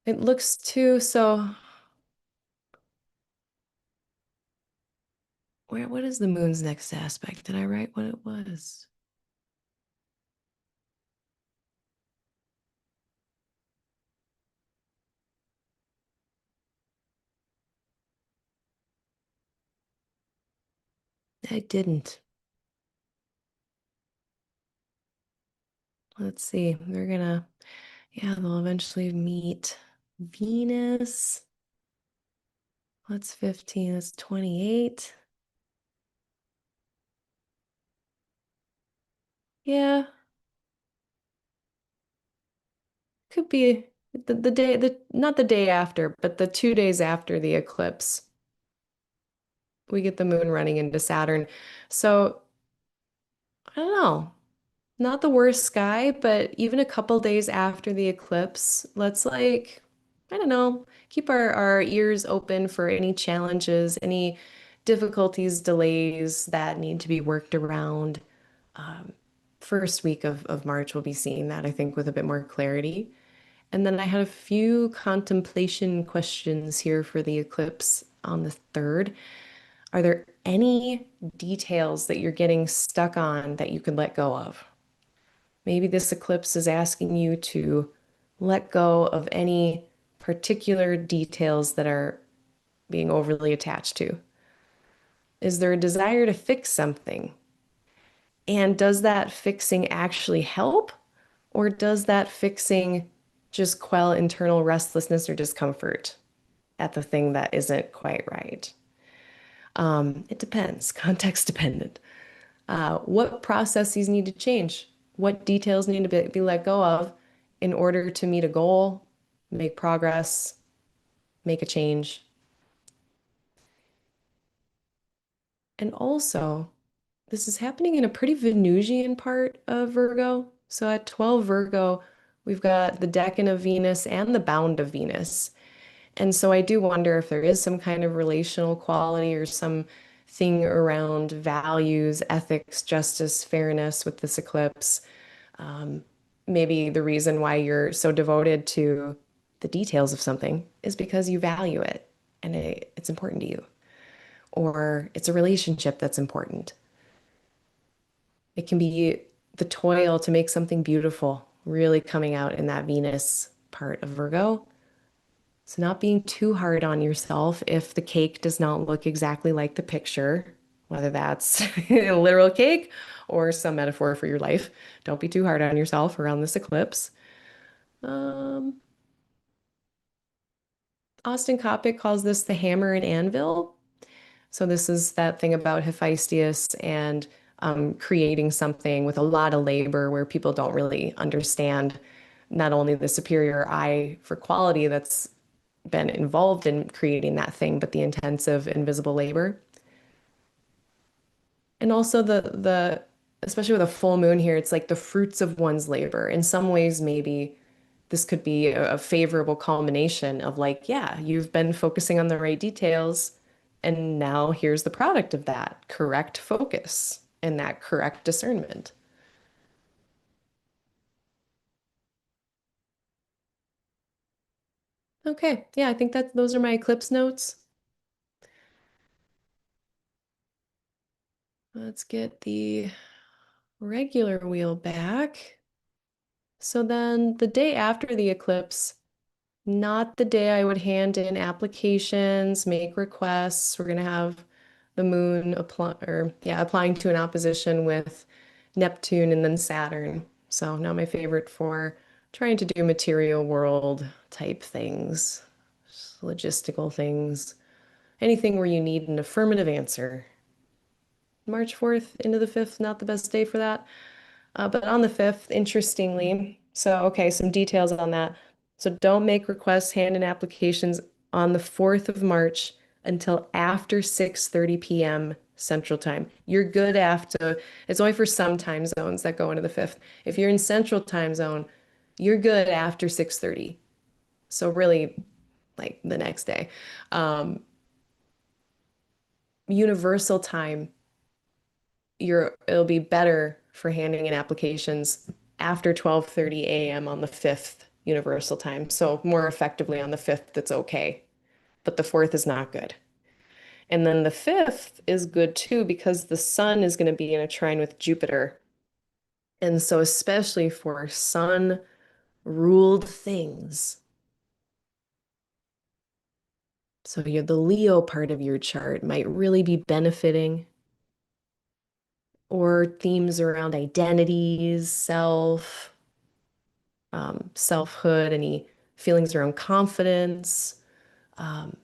it looks too, so what is the moon's next aspect? Did I write what it was? I didn't. Let's see. Yeah, they'll eventually meet Venus. What's 15? That's 28. Yeah, could be the day, not the day after, but the 2 days after the eclipse. We get the moon running into Saturn. So I don't know. Not the worst sky, but even a couple days after the eclipse, let's like, I don't know, keep our ears open for any challenges, any difficulties, delays that need to be worked around. Um, First week of March, we'll be seeing that, I think, with a bit more clarity. And then I had a few contemplation questions here for the eclipse on the 3rd. Are there any details that you're getting stuck on that you could let go of? Maybe this eclipse is asking you to let go of any particular details that are being overly attached to. Is there a desire to fix something? And does that fixing actually help? Or does that fixing just quell internal restlessness or discomfort at the thing that isn't quite right? It depends, context dependent. What processes need to change? What details need to be let go of in order to meet a goal, make progress, make a change? And also, this is happening in a pretty Venusian part of Virgo. So at 12 Virgo, we've got the decan of Venus and the bound of Venus. And so I do wonder if there is some kind of relational quality or some thing around values, ethics, justice, fairness with this eclipse. Um, Maybe the reason why you're so devoted to the details of something is because you value it and it's important to you, or it's a relationship that's important. It can be the toil to make something beautiful really coming out in that Venus part of Virgo. So, not being too hard on yourself if the cake does not look exactly like the picture, whether that's a literal cake or some metaphor for your life. Don't be too hard on yourself around this eclipse. Um, Austin Coppock calls this the hammer and anvil. So this is that thing about Hephaestus and creating something with a lot of labor where people don't really understand not only the superior eye for quality that's been involved in creating that thing, but the intensive invisible labor. And also the especially with a full moon here, it's like the fruits of one's labor. In some ways, maybe this could be a favorable culmination of like, yeah, you've been focusing on the right details, and now here's the product of that correct focus and that correct discernment. Okay, yeah, I think that those are my eclipse notes. Let's get the regular wheel back. So then the day after the eclipse, not the day I would hand in applications, make requests. We're gonna have the moon applying to an opposition with Neptune and then Saturn. So not my favorite for trying to do material world type things, logistical things, anything where you need an affirmative answer. March 4th into the 5th, not the best day for that. But on the 5th, interestingly, so okay, some details on that. So don't make requests, hand in applications on the 4th of March until after 6:30 p.m. Central Time. You're good after, it's only for some time zones that go into the 5th. If you're in Central Time Zone, you're good after 6:30. So really, like the next day. Um, Universal Time it'll be better for handing in applications after 12:30 a.m. on the 5th Universal Time. So more effectively on the 5th, it's okay. But the 4th is not good. And then the 5th is good too because the sun is going to be in a trine with Jupiter. And so especially for sun ruled things. So the Leo part of your chart might really be benefiting, or themes around identities, selfhood, any feelings around confidence. Um,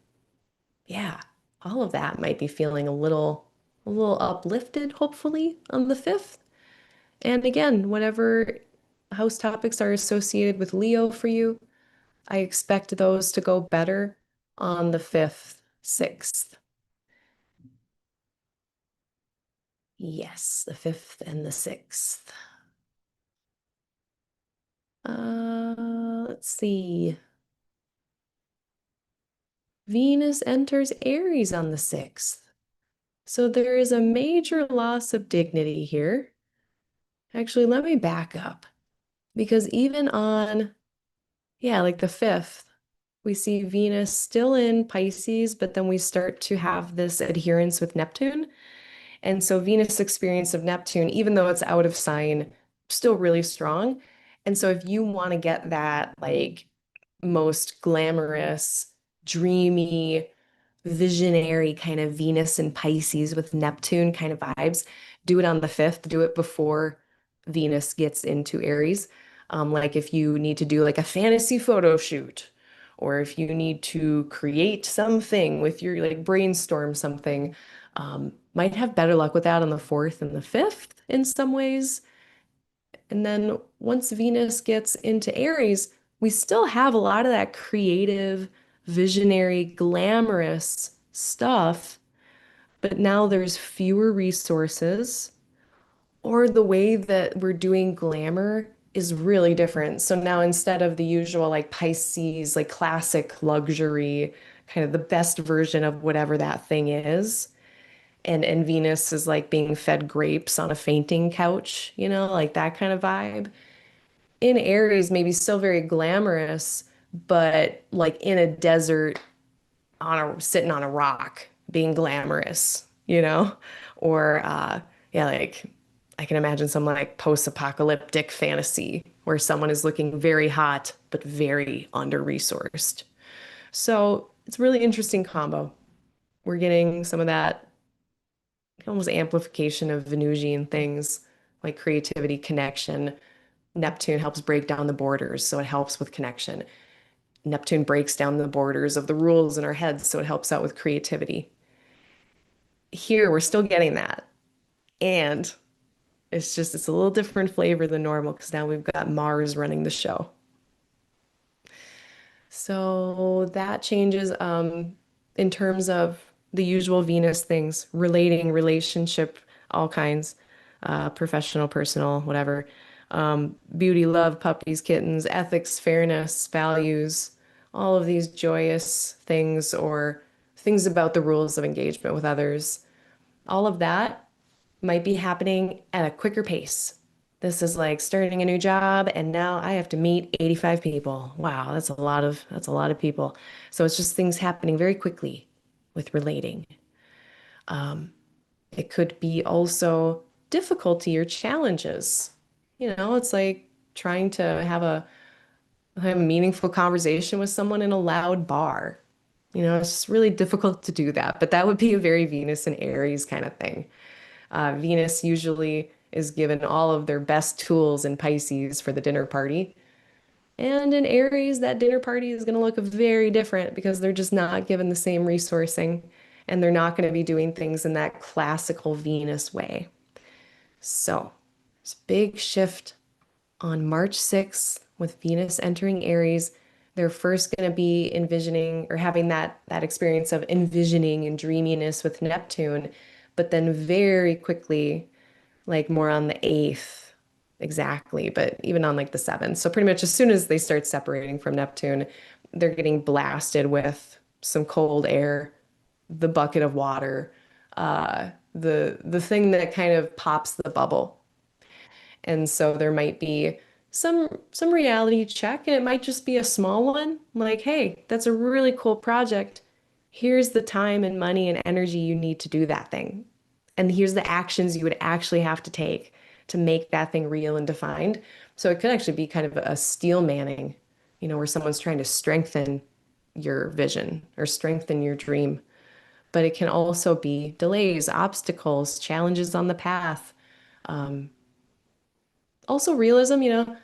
yeah, all of that might be feeling a little uplifted, hopefully, on the 5th. And again, whatever house topics are associated with Leo for you, I expect those to go better on the 5th, 6th. Yes, the 5th and the 6th. Let's see. Venus enters Aries on the 6th. So there is a major loss of dignity here. Actually, let me back up because even on, yeah, like the 5th, we see Venus still in Pisces, but then we start to have this adherence with Neptune. And so Venus experience of Neptune, even though it's out of sign, still really strong. And so if you want to get that like most glamorous, dreamy, visionary kind of Venus and Pisces with Neptune kind of vibes, do it on the 5th, do it before Venus gets into Aries. Like if you need to do like a fantasy photo shoot, or if you need to create something with your like brainstorm something, might have better luck with that on the 4th and the 5th in some ways. And then once Venus gets into Aries, we still have a lot of that creative, visionary, glamorous stuff, but now there's fewer resources, or the way that we're doing glamour is really different. So now instead of the usual like Pisces, like classic luxury, kind of the best version of whatever that thing is, and Venus is like being fed grapes on a fainting couch, like that kind of vibe in Aries, maybe still very glamorous, but like in a desert on a sitting on a rock, being glamorous, Or yeah, like I can imagine some like post-apocalyptic fantasy where someone is looking very hot but very under-resourced. So it's a really interesting combo. We're getting some of that almost amplification of Venusian things like creativity, connection. Neptune helps break down the borders, so it helps with connection. Neptune breaks down the borders of the rules in our heads, so it helps out with creativity. Here, we're still getting that. And it's a little different flavor than normal because now we've got Mars running the show. So that changes in terms of the usual Venus things, relating, relationship, all kinds, professional, personal, whatever. Beauty, love, puppies, kittens, ethics, fairness, values, all of these joyous things or things about the rules of engagement with others. All of that might be happening at a quicker pace. This is like starting a new job and now I have to meet 85 people. Wow, that's a lot of people. So it's just things happening very quickly with relating. It could be also difficulty or challenges. It's like trying to have a meaningful conversation with someone in a loud bar. It's just really difficult to do that, but that would be a very Venus and Aries kind of thing. Venus usually is given all of their best tools in Pisces for the dinner party. And in Aries, that dinner party is going to look very different because they're just not given the same resourcing and they're not going to be doing things in that classical Venus way. So, it's a big shift on March 6th with Venus entering Aries. They're first going to be envisioning or having that experience of envisioning and dreaminess with Neptune, but then very quickly like more on the 8th exactly, but even on like the 7th. So pretty much as soon as they start separating from Neptune, they're getting blasted with some cold air, the bucket of water, the thing that kind of pops the bubble. And so there might be some reality check, and it might just be a small one, like, hey, that's a really cool project. Here's the time and money and energy you need to do that thing. And here's the actions you would actually have to take to make that thing real and defined. So it could actually be kind of a steel manning, where someone's trying to strengthen your vision or strengthen your dream. But it can also be delays, obstacles, challenges on the path. Also realism, yeah,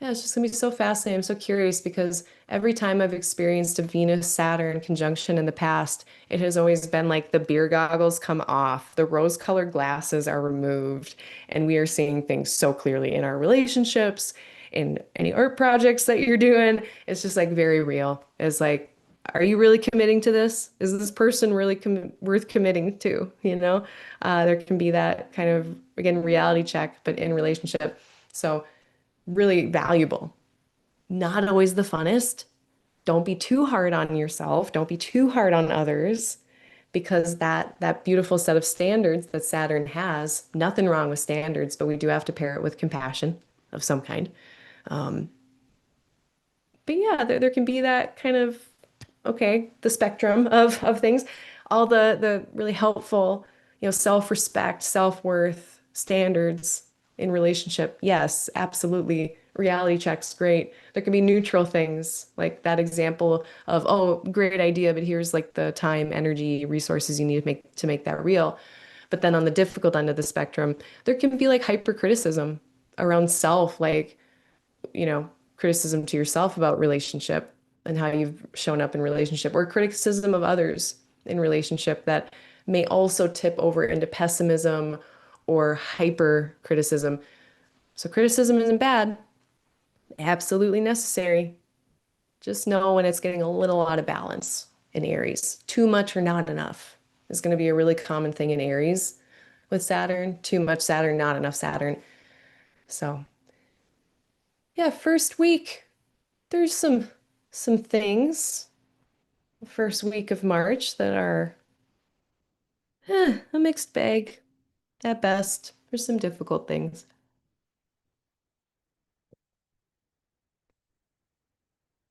it's just gonna be so fascinating. I'm so curious because every time I've experienced a Venus-Saturn conjunction in the past, it has always been like the beer goggles come off, the rose-colored glasses are removed, and we are seeing things so clearly in our relationships, in any art projects that you're doing. It's just like very real. It's like, are you really committing to this? Is this person really worth committing to? There can be that kind of, again, reality check, but in relationship. So really valuable. Not always the funnest. Don't be too hard on yourself. Don't be too hard on others because that beautiful set of standards that Saturn has, nothing wrong with standards, but we do have to pair it with compassion of some kind. Um, but yeah, there can be that kind of okay, the spectrum of things, all the really helpful, self-respect, self-worth standards in relationship. Yes, absolutely. Reality checks, great. There can be neutral things like that example of, oh, great idea, but here's like the time, energy, resources you need to make that real. But then on the difficult end of the spectrum, there can be like hypercriticism around self, like criticism to yourself about relationship and how you've shown up in relationship, or criticism of others in relationship that may also tip over into pessimism or hyper criticism. So criticism isn't bad, absolutely necessary. Just know when it's getting a little out of balance in Aries. Too much or not enough is going to be a really common thing in Aries with Saturn. Too much Saturn, not enough Saturn. So, yeah, first week, there's some things first week of March that are a mixed bag at best. There's some difficult things.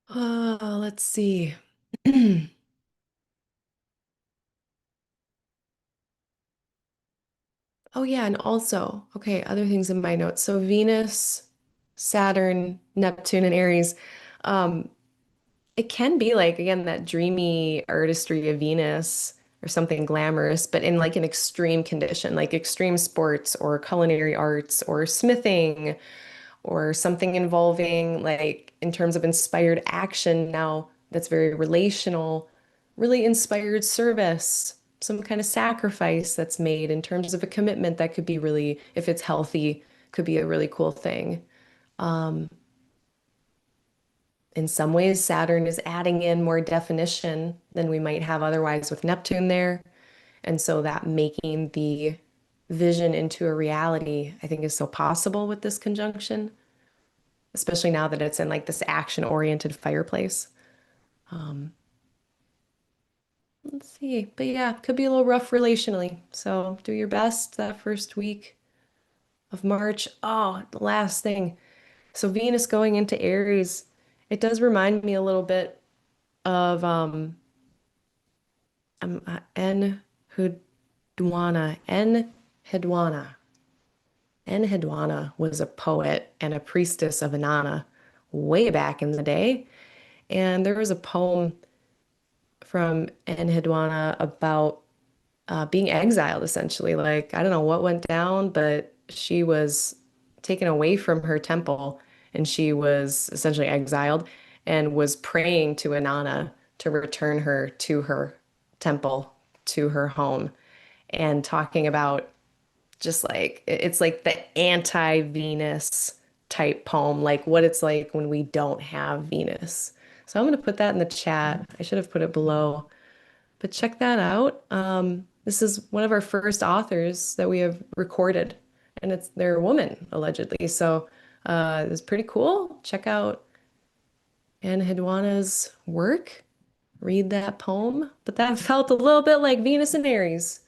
Let's see. Oh yeah, and also, okay, other things in my notes. So Venus, Saturn, Neptune, and Aries. Um, it can be like again that dreamy artistry of Venus or something glamorous, but in like an extreme condition, like extreme sports or culinary arts or smithing or something involving like in terms of inspired action now that's very relational, really inspired service, some kind of sacrifice that's made in terms of a commitment that could be really, if it's healthy, could be a really cool thing. Um, in some ways, Saturn is adding in more definition than we might have otherwise with Neptune there. And so that making the vision into a reality, I think, is so possible with this conjunction, especially now that it's in like this action-oriented fireplace. Um, let's see. But yeah, could be a little rough relationally. So do your best that first week of March. Oh, the last thing. So Venus going into Aries, it does remind me a little bit of Enheduanna. Enheduanna. Enheduanna was a poet and a priestess of Inanna way back in the day. And there was a poem from Enheduanna about being exiled, essentially. Like, I don't know what went down, but she was taken away from her temple and she was essentially exiled and was praying to Inanna to return her to her temple, to her home, and talking about just like it's like the anti-Venus type poem, like what it's like when we don't have Venus. So I'm going to put that in the chat. I should have put it below, but check that out. This is one of our first authors that we have recorded, and they're a woman allegedly. So it's pretty cool. Check out Anne Hedwana's work, read that poem. But that felt a little bit like Venus and Aries.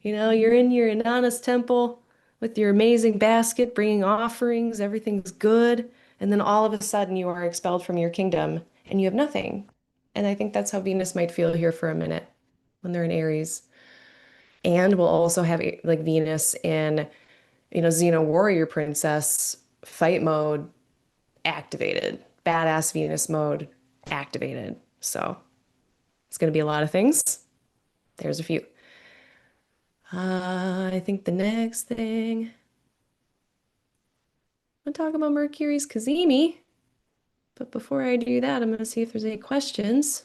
You're in your Inanna's temple with your amazing basket, bringing offerings, everything's good. And then all of a sudden you are expelled from your kingdom and you have nothing. And I think that's how Venus might feel here for a minute when they're in Aries. And we'll also have like Venus in, Xena Warrior Princess fight mode activated, badass Venus mode activated. So it's going to be a lot of things. There's a few. I think the next thing, I'm going to talk about Mercury's Cazimi. But before I do that, I'm going to see if there's any questions.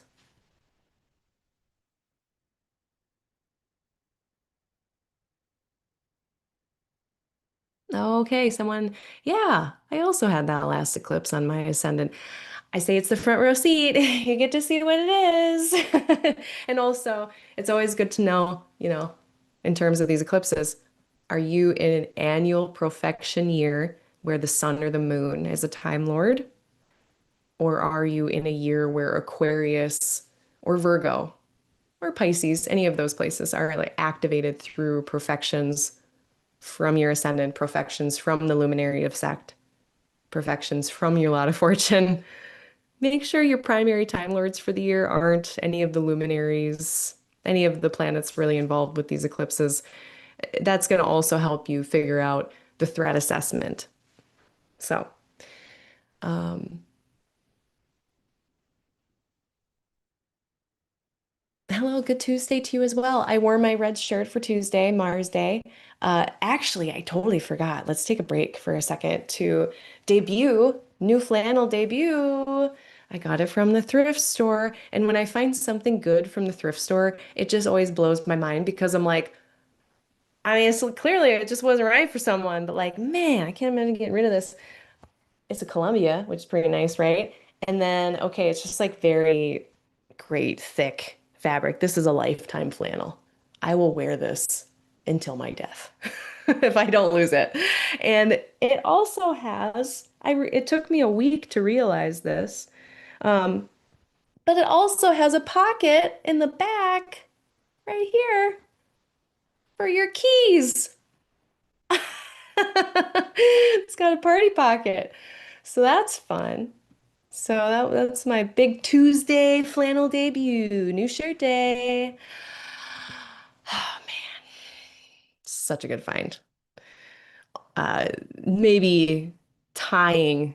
Okay, yeah, I also had that last eclipse on my ascendant. I say it's the front row seat. You get to see what it is. And also, it's always good to know, in terms of these eclipses, are you in an annual profection year where the sun or the moon is a time lord? Or are you in a year where Aquarius or Virgo? or Pisces, any of those places are like activated through perfections from your ascendant, perfections from the luminary of sect, perfections from your lot of fortune. Make sure your primary time lords for the year aren't any of the luminaries, any of the planets really involved with these eclipses. That's going to also help you figure out the threat assessment. So, um, hello, good Tuesday to you as well. I wore my red shirt for Tuesday, Mars Day. Actually, I totally forgot. Let's take a break for a second to debut, new flannel debut. I got it from the thrift store. And when I find something good from the thrift store, it just always blows my mind because I'm like, I mean, it's clearly it just wasn't right for someone, but like, man, I can't imagine getting rid of this. It's a Columbia, which is pretty nice, right? And then, okay, it's just like very great, thick fabric. This is a lifetime flannel. I will wear this until my death if I don't lose it. And it also has, it took me a week to realize this, um, but it also has a pocket in the back right here for your keys. It's got a party pocket. So that's fun. So that's my big Tuesday flannel debut, new shirt day. Oh man, such a good find. Uh, Maybe tying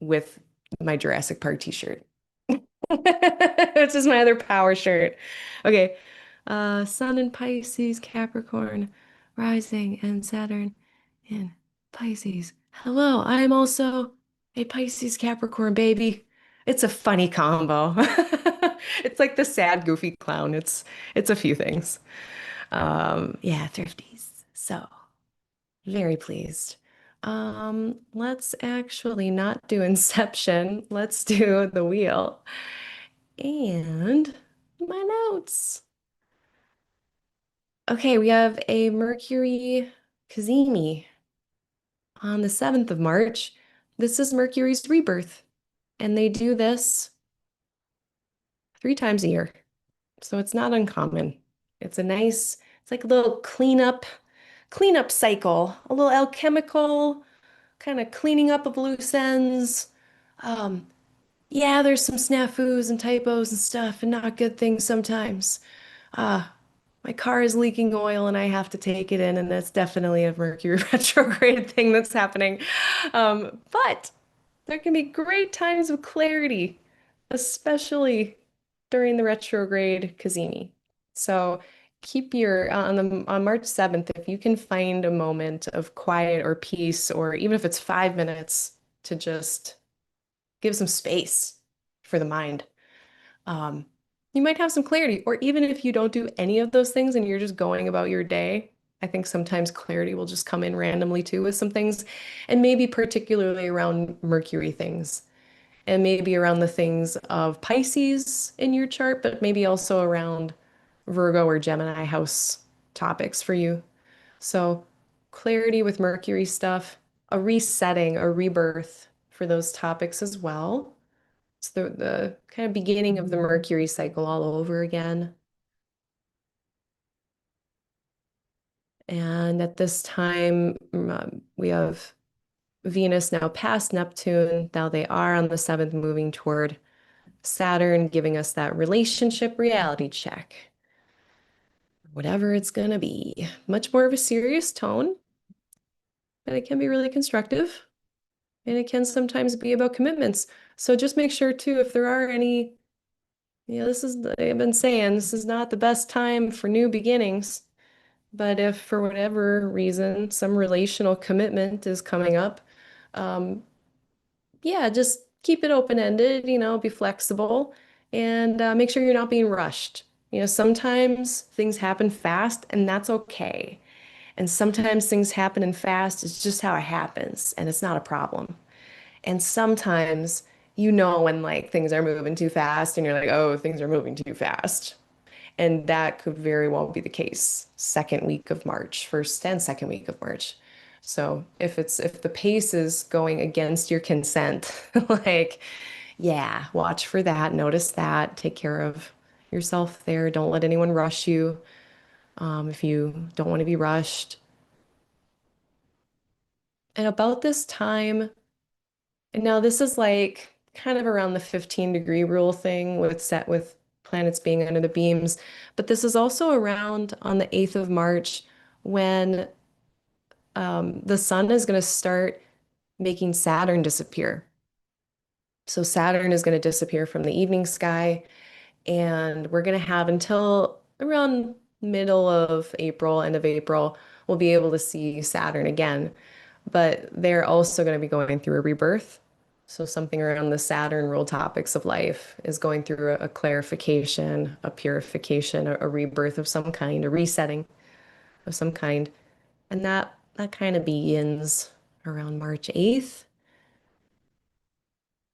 with my Jurassic Park t-shirt. This is my other power shirt. Okay. Sun in Pisces, Capricorn, rising and Saturn in Pisces. Hello, I am also a Pisces Capricorn baby. It's a funny combo. It's like the sad, goofy clown. It's a few things. Yeah, thrifties. So very pleased. Let's actually not do Inception. Let's do the wheel and my notes. Okay, we have a Mercury Cazimi on the 7th of March. This is Mercury's rebirth, and they do this 3 times a year. So it's not uncommon. It's a nice, it's like a little cleanup cycle, a little alchemical kind of cleaning up of loose ends. Um, yeah, there's some snafus and typos and stuff and not good things sometimes. Ah, my car is leaking oil and I have to take it in, and that's definitely a Mercury retrograde thing that's happening. But there can be great times of clarity, especially during the retrograde Cazimi. So keep your on March 7th, if you can find a moment of quiet or peace, or even if it's 5 minutes to just give some space for the mind. Um, you might have some clarity, or even if you don't do any of those things and you're just going about your day, I think sometimes clarity will just come in randomly too with some things, and maybe particularly around Mercury things, and maybe around the things of Pisces in your chart, but maybe also around Virgo or Gemini house topics for you. So clarity with Mercury stuff, a resetting, a rebirth for those topics as well. It's the kind of beginning of the Mercury cycle all over again. And at this time, we have Venus now past Neptune. Now they are on the 7th, moving toward Saturn, giving us that relationship reality check. Whatever it's going to be. Much more of a serious tone, but it can be really constructive. And it can sometimes be about commitments. So just make sure too, if there are any, this is, I've been saying, this is not the best time for new beginnings. But if for whatever reason some relational commitment is coming up, um, yeah, just keep it open-ended, be flexible, and make sure you're not being rushed. Sometimes things happen fast, and that's okay. And sometimes things happen and fast, it's just how it happens, and it's not a problem. And sometimes when like things are moving too fast, and you're like, oh, things are moving too fast. And that could very well be the case second week of March, first and second week of March. So if the pace is going against your consent, like, yeah, watch for that, notice that, take care of yourself there. Don't let anyone rush you if you don't want to be rushed. And about this time, and now this is like kind of around the 15-degree rule thing with set with planets being under the beams, but this is also around on the 8th of March when the sun is going to start making Saturn disappear. So Saturn is going to disappear from the evening sky, and we're going to have until around middle of April, end of April, we'll be able to see Saturn again. But they're also going to be going through a rebirth. So something around the Saturn rule topics of life is going through a clarification, a purification, a rebirth of some kind, a resetting of some kind. And that kind of begins around March 8th.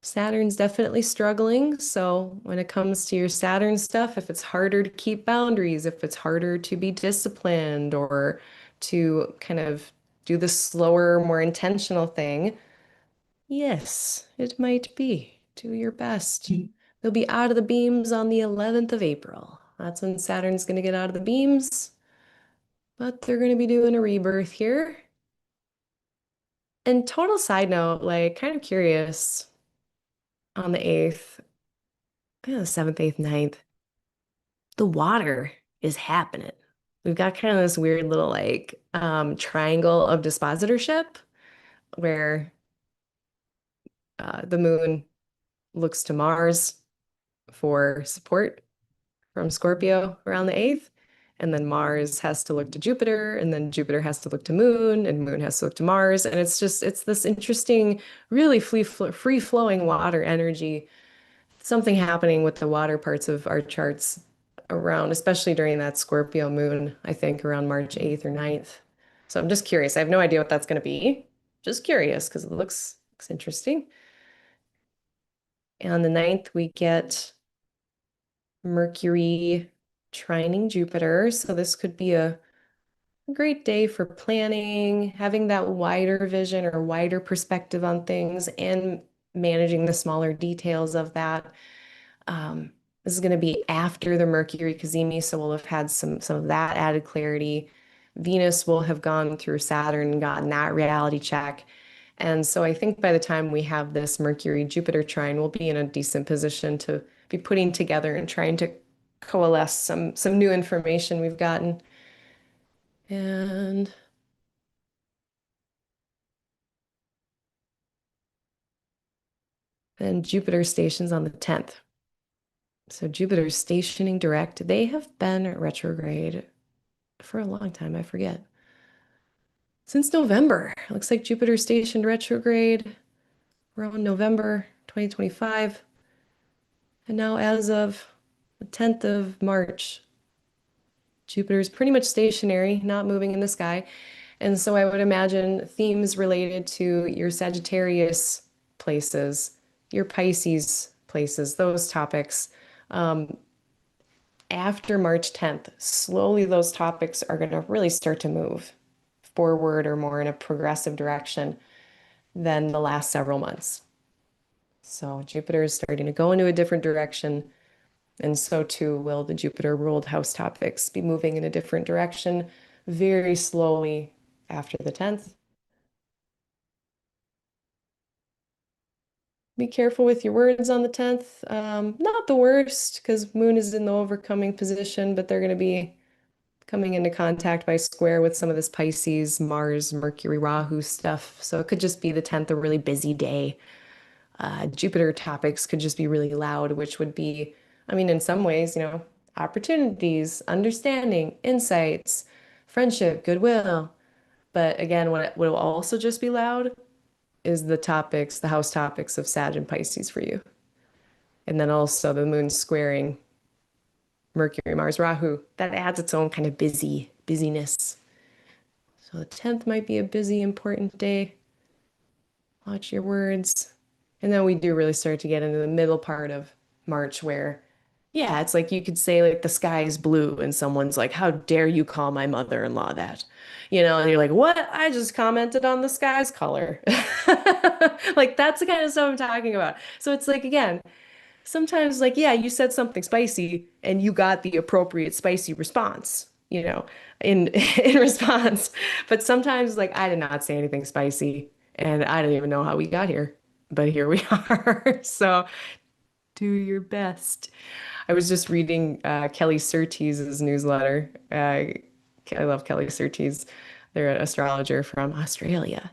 Saturn's definitely struggling. So when it comes to your Saturn stuff, if it's harder to keep boundaries, if it's harder to be disciplined or to kind of do the slower, more intentional thing, yes, it might be. Do your best. They'll be out of the beams on the 11th of April. That's when Saturn's going to get out of the beams, but they're going to be doing a rebirth here. And total side note, like kind of curious on the 8th, yeah, the 7th, 8th, 9th, the water is happening. We've got kind of this weird little like triangle of dispositorship where the moon looks to Mars for support from Scorpio around the 8th. And then Mars has to look to Jupiter, and then Jupiter has to look to Moon, and Moon has to look to Mars. And it's this interesting, really free-flowing water energy, something happening with the water parts of our charts around, especially during that Scorpio moon, I think around March 8th or 9th. So I'm just curious. I have no idea what that's going to be. Just curious because it looks interesting. And on the 9th, we get Mercury trining Jupiter. So this could be a great day for planning, having that wider vision or wider perspective on things and managing the smaller details of that. This is going to be after the Mercury Cazimi, so we'll have had some of that added clarity. Venus will have gone through Saturn and gotten that reality check. And so I think by the time we have this Mercury-Jupiter trine, we'll be in a decent position to be putting together and trying to coalesce some new information we've gotten. And then Jupiter stations on the 10th. So Jupiter's stationing direct. They have been retrograde for a long time, I forget. Since November. Looks like Jupiter stationed retrograde around November 2025. And now as of the 10th of March, Jupiter is pretty much stationary, not moving in the sky. And so I would imagine themes related to your Sagittarius places, your Pisces places, those topics. After March 10th, slowly those topics are going to really start to move forward or more in a progressive direction than the last several months. So Jupiter is starting to go into a different direction, and so too will the Jupiter ruled house topics be moving in a different direction very slowly after the 10th. Be careful with your words on the 10th. Not the worst, because Moon is in the overcoming position, but they're going to be coming into contact by square with some of this Pisces, Mars, Mercury, Rahu stuff. So it could just be the 10th, a really busy day. Jupiter topics could just be really loud, which would be, I mean, in some ways, opportunities, understanding, insights, friendship, goodwill. But again, what will also just be loud is the topics, the house topics of Sag and Pisces for you. And then also the moon squaring Mercury, Mars, Rahu. That adds its own kind of busyness. So the 10th might be a busy, important day. Watch your words. And then we do really start to get into the middle part of March where, yeah, it's like you could say like the sky is blue and someone's like, how dare you call my mother-in-law that? And you're like, what? I just commented on the sky's color. Like that's the kind of stuff I'm talking about. So it's like, again, sometimes like, yeah, you said something spicy and you got the appropriate spicy response, in in response. But sometimes like I did not say anything spicy and I don't even know how we got here. But here we are. So do your best. I was just reading Kelly Surtees's newsletter. I love Kelly Surtees. They're an astrologer from Australia.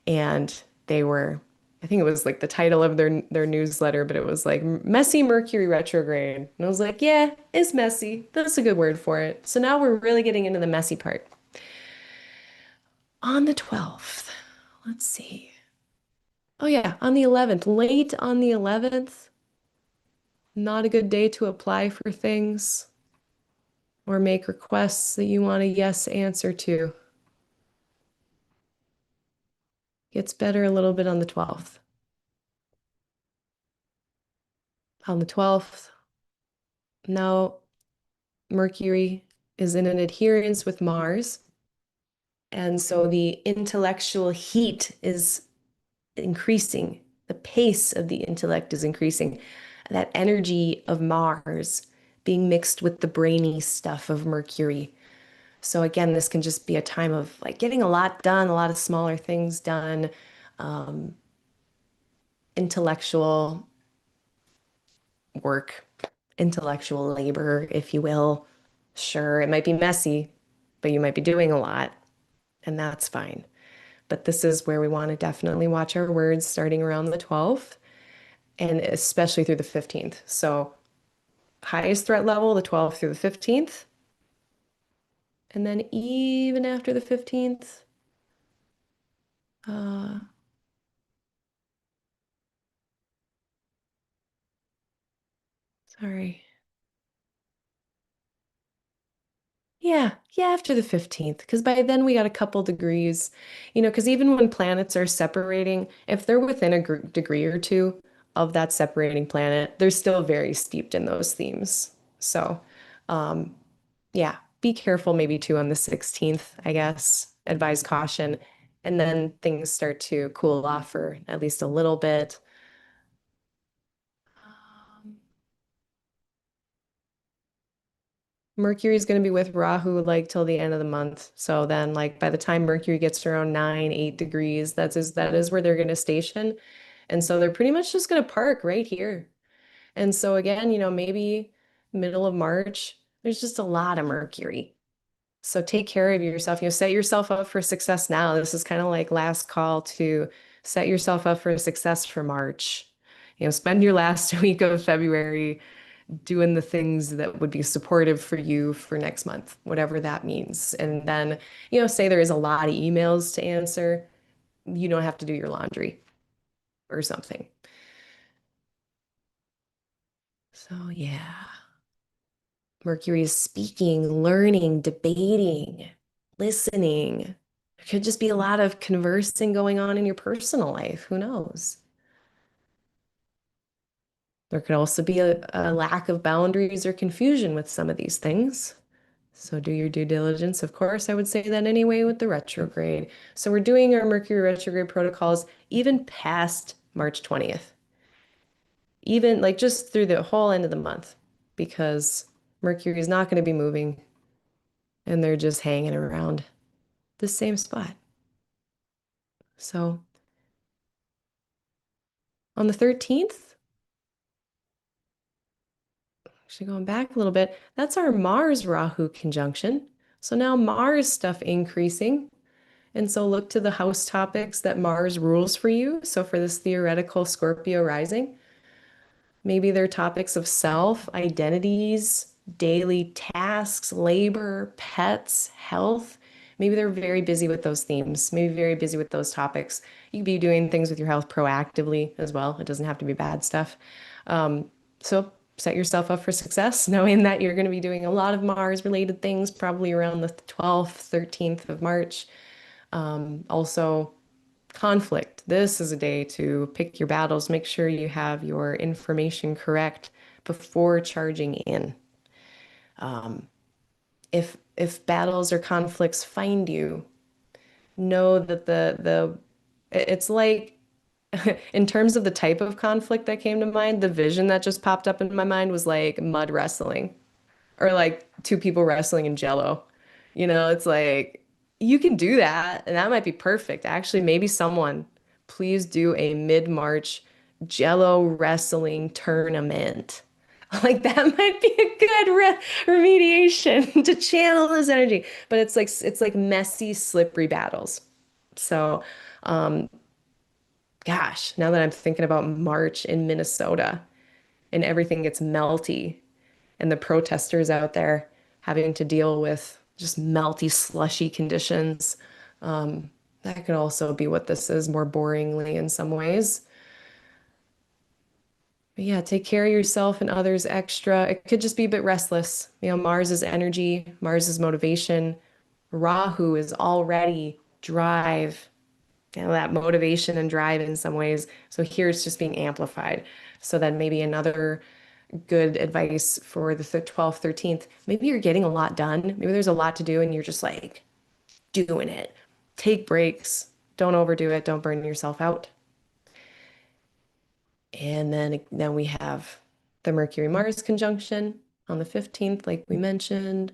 And they were, I think it was like the title of their newsletter, but it was like messy Mercury retrograde. And I was like, yeah, it's messy. That's a good word for it. So now we're really getting into the messy part. On the 12th, let's see. Oh yeah, on the 11th, late on the 11th, not a good day to apply for things or make requests that you want a yes answer to. Gets better a little bit on the 12th. On the 12th, now Mercury is in an adherence with Mars. And so the intellectual heat is increasing. The pace of the intellect is increasing. That energy of Mars being mixed with the brainy stuff of Mercury. So again, this can just be a time of like getting a lot done, a lot of smaller things done, um, intellectual work, intellectual labor, if you will. Sure, it might be messy, but you might be doing a lot, and that's fine. But this is where we want to definitely watch our words starting around the 12th and especially through the 15th. So, highest threat level, the 12th through the 15th. And then even after the 15th, uh, sorry. Yeah, after the 15th, because by then we got a couple degrees, because even when planets are separating, if they're within a degree or two of that separating planet, they're still very steeped in those themes. So, um, yeah, be careful maybe too on the 16th, I guess. Advise caution. And then things start to cool off for at least a little bit. Um, Mercury's going to be with Rahu like till the end of the month. So then like by the time Mercury gets to around 9, 8 degrees, that is where they're going to station. And so they're pretty much just going to park right here. And so again, maybe middle of March, there's just a lot of Mercury. So take care of yourself. Set yourself up for success now. This is kind of like last call to set yourself up for success for March. Spend your last week of February doing the things that would be supportive for you for next month, whatever that means. And then, say there is a lot of emails to answer, you don't have to do your laundry or something. So, yeah, Mercury is speaking, learning, debating, listening. There could just be a lot of conversing going on in your personal life. Who knows? There could also be a lack of boundaries or confusion with some of these things. So do your due diligence. Of course, I would say that anyway with the retrograde. So we're doing our Mercury retrograde protocols even past March 20th, even like just through the whole end of the month, because Mercury is not going to be moving and they're just hanging around the same spot. So on the 13th, actually going back a little bit, that's our Mars Rahu conjunction. So now Mars stuff increasing. And so look to the house topics that Mars rules for you. So for this theoretical Scorpio rising, maybe they're topics of self, identities, daily tasks, labor, pets, health. Maybe they're very busy with those themes, maybe very busy with those topics. You could be doing things with your health proactively as well. It doesn't have to be bad stuff. So set yourself up for success, knowing that you're going to be doing a lot of Mars related things, probably around the 12th, 13th of March. Also, conflict. This is a day to pick your battles, make sure you have your information correct before charging in. If battles or conflicts find you, know that it's like In terms of the type of conflict that came to mind, the vision that just popped up in my mind was like mud wrestling or like two people wrestling in jello. It's like you can do that, and that might be perfect. Actually, maybe someone please do a mid-March jello wrestling tournament. Like that might be a good remediation to channel this energy. But it's like messy, slippery battles. So, um, gosh, now that I'm thinking about March in Minnesota and everything gets melty and the protesters out there having to deal with just melty, slushy conditions. That could also be what this is more boringly in some ways. But yeah, take care of yourself and others extra. It could just be a bit restless. Mars is energy, Mars is motivation. Rahu is already drive, that motivation and drive in some ways. So here it's just being amplified. So then maybe another good advice for the 12th, 13th. Maybe you're getting a lot done. Maybe there's a lot to do and you're just like doing it. Take breaks. Don't overdo it. Don't burn yourself out. And then we have the Mercury Mars conjunction on the 15th, like we mentioned.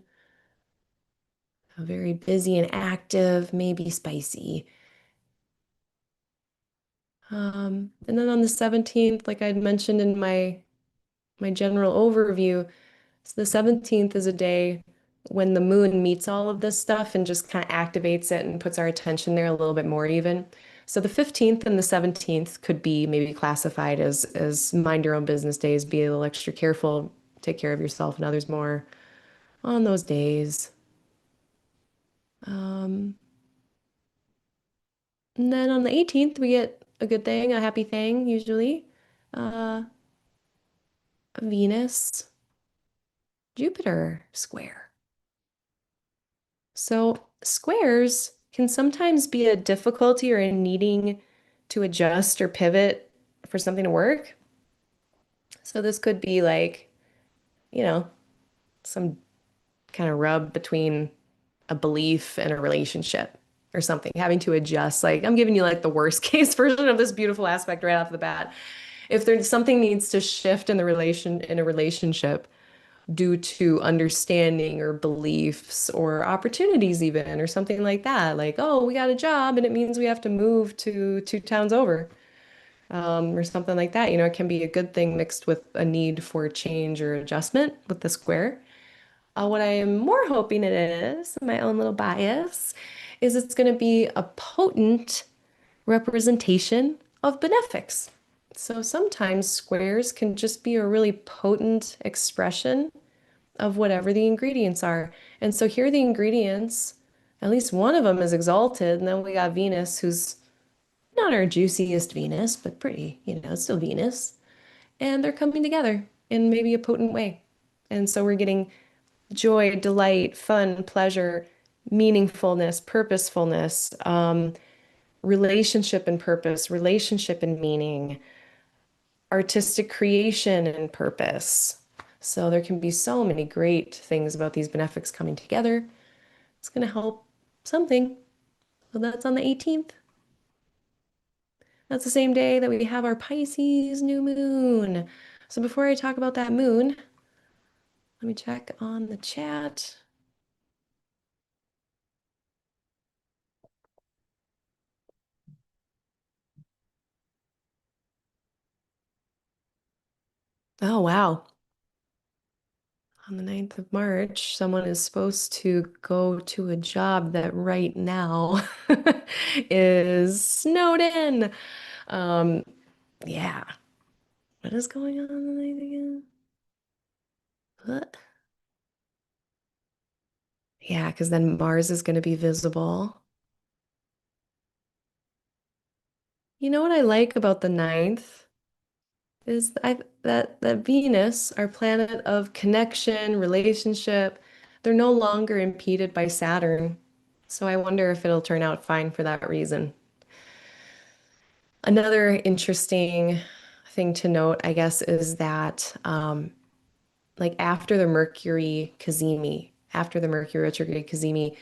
Very busy and active, maybe spicy. And then on the 17th, like I'd mentioned in my general overview, so the 17th is a day when the moon meets all of this stuff and just kind of activates it and puts our attention there a little bit more even. So the 15th and the 17th could be maybe classified as mind your own business days, be a little extra careful, take care of yourself and others more on those days. Um, and then on the 18th, we get a good thing, a happy thing, usually. Uh, Venus, Jupiter square. So squares can sometimes be a difficulty or a needing to adjust or pivot for something to work. So this could be like, you know, some kind of rub between a belief and a relationship or something, having to adjust. Like I'm giving you like the worst case version of this beautiful aspect right off the bat. If there's something needs to shift in a relationship, due to understanding or beliefs or opportunities even or something like that. Like, oh, we got a job and it means we have to move to two towns over, or something like that. It can be a good thing mixed with a need for change or adjustment with the square. What I am more hoping it is, my own little bias, is it's going to be a potent representation of benefics. So sometimes squares can just be a really potent expression of whatever the ingredients are. And so here are the ingredients. At least one of them is exalted. And then we got Venus, who's not our juiciest Venus, but pretty, it's still Venus. And they're coming together in maybe a potent way. And so we're getting joy, delight, fun, pleasure, meaningfulness, purposefulness, relationship and purpose, relationship and meaning, artistic creation and purpose. So there can be so many great things about these benefics coming together. It's going to help something. So that's on the 18th. That's the same day that we have our Pisces new moon. So before I talk about that moon, let me check on the chat. Oh, wow. On the 9th of March, someone is supposed to go to a job that right now is snowed in. Um, yeah. What is going on the night again? What? Yeah, because then Mars is going to be visible. You know what I like about the 9th is that Venus, our planet of connection, relationship, they're no longer impeded by Saturn. So I wonder if it'll turn out fine for that reason. Another interesting thing to note, I guess, is that like after the Mercury Cazimi, after the Mercury retrograde Cazimi,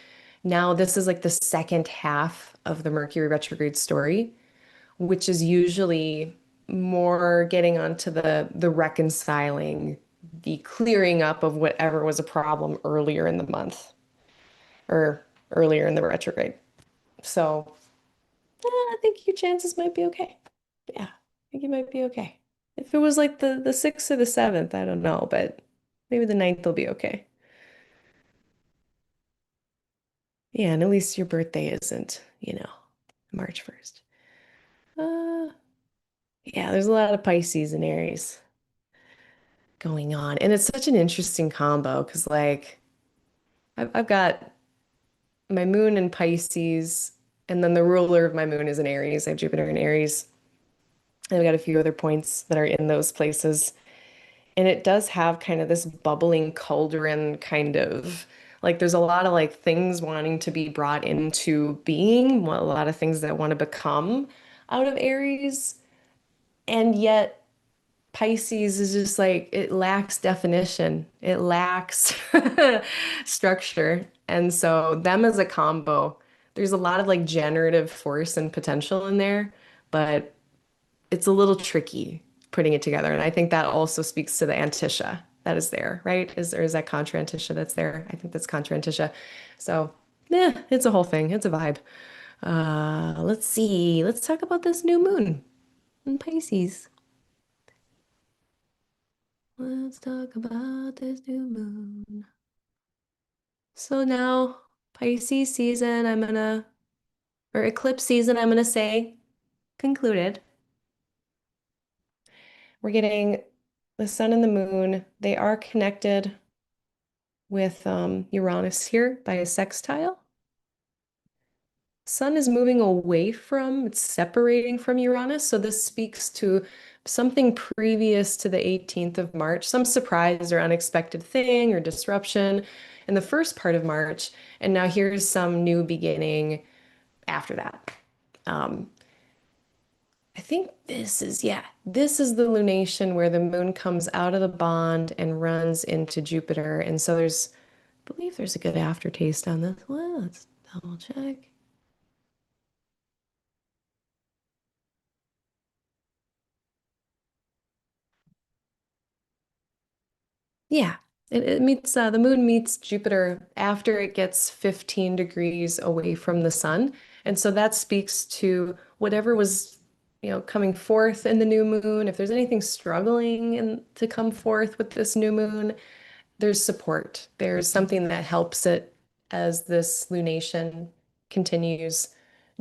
now this is like the second half of the Mercury retrograde story, which is usually more getting onto the reconciling, the clearing up of whatever was a problem earlier in the month or earlier in the retrograde. So I think your chances might be okay. Yeah, I think you might be okay. If it was like the 6th or the 7th, I don't know, but maybe the 9th will be okay. Yeah, and at least your birthday isn't, March 1st. Uh, yeah, there's a lot of Pisces and Aries going on. And it's such an interesting combo because, like, I've got my moon in Pisces, and then the ruler of my moon is in Aries. I have Jupiter in Aries. And I've got a few other points that are in those places. And it does have kind of this bubbling cauldron kind of like there's a lot of like things wanting to be brought into being, a lot of things that want to become out of Aries. And yet Pisces is just like it lacks definition. It lacks structure. And so them as a combo, there's a lot of like generative force and potential in there, but it's a little tricky putting it together. And I think that also speaks to the Antisha that is there, right? Is that Contra Antisha that's there? I think that's Contra Antisha. So, yeah, it's a whole thing. It's a vibe. Let's see. Let's talk about this new moon in Pisces. Let's talk about this new moon. So now, Pisces season, or eclipse season, I'm gonna say concluded. We're getting the sun and the moon. They are connected with Uranus here by a sextile. Sun is moving away from, it's separating from Uranus. So this speaks to something previous to the 18th of March, some surprise or unexpected thing or disruption in the first part of March. And now here's some new beginning after that. Um, I think this is the lunation where the moon comes out of the bond and runs into Jupiter. And so I believe there's a good aftertaste on this. Well, let's double check. Yeah, it meets the moon meets Jupiter after it gets 15 degrees away from the sun. And so that speaks to whatever was, coming forth in the new moon. If there's anything struggling to come forth with this new moon, there's support. There's something that helps it as this lunation continues.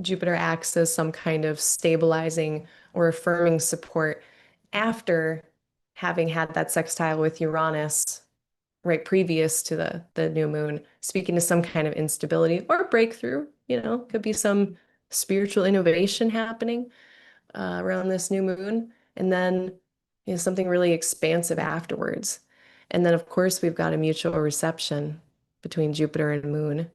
Jupiter acts as some kind of stabilizing or affirming support after having had that sextile with Uranus right previous to the new moon, speaking to some kind of instability or breakthrough, could be some spiritual innovation happening around this new moon, and then something really expansive afterwards. And then, of course, we've got a mutual reception between Jupiter and Moon,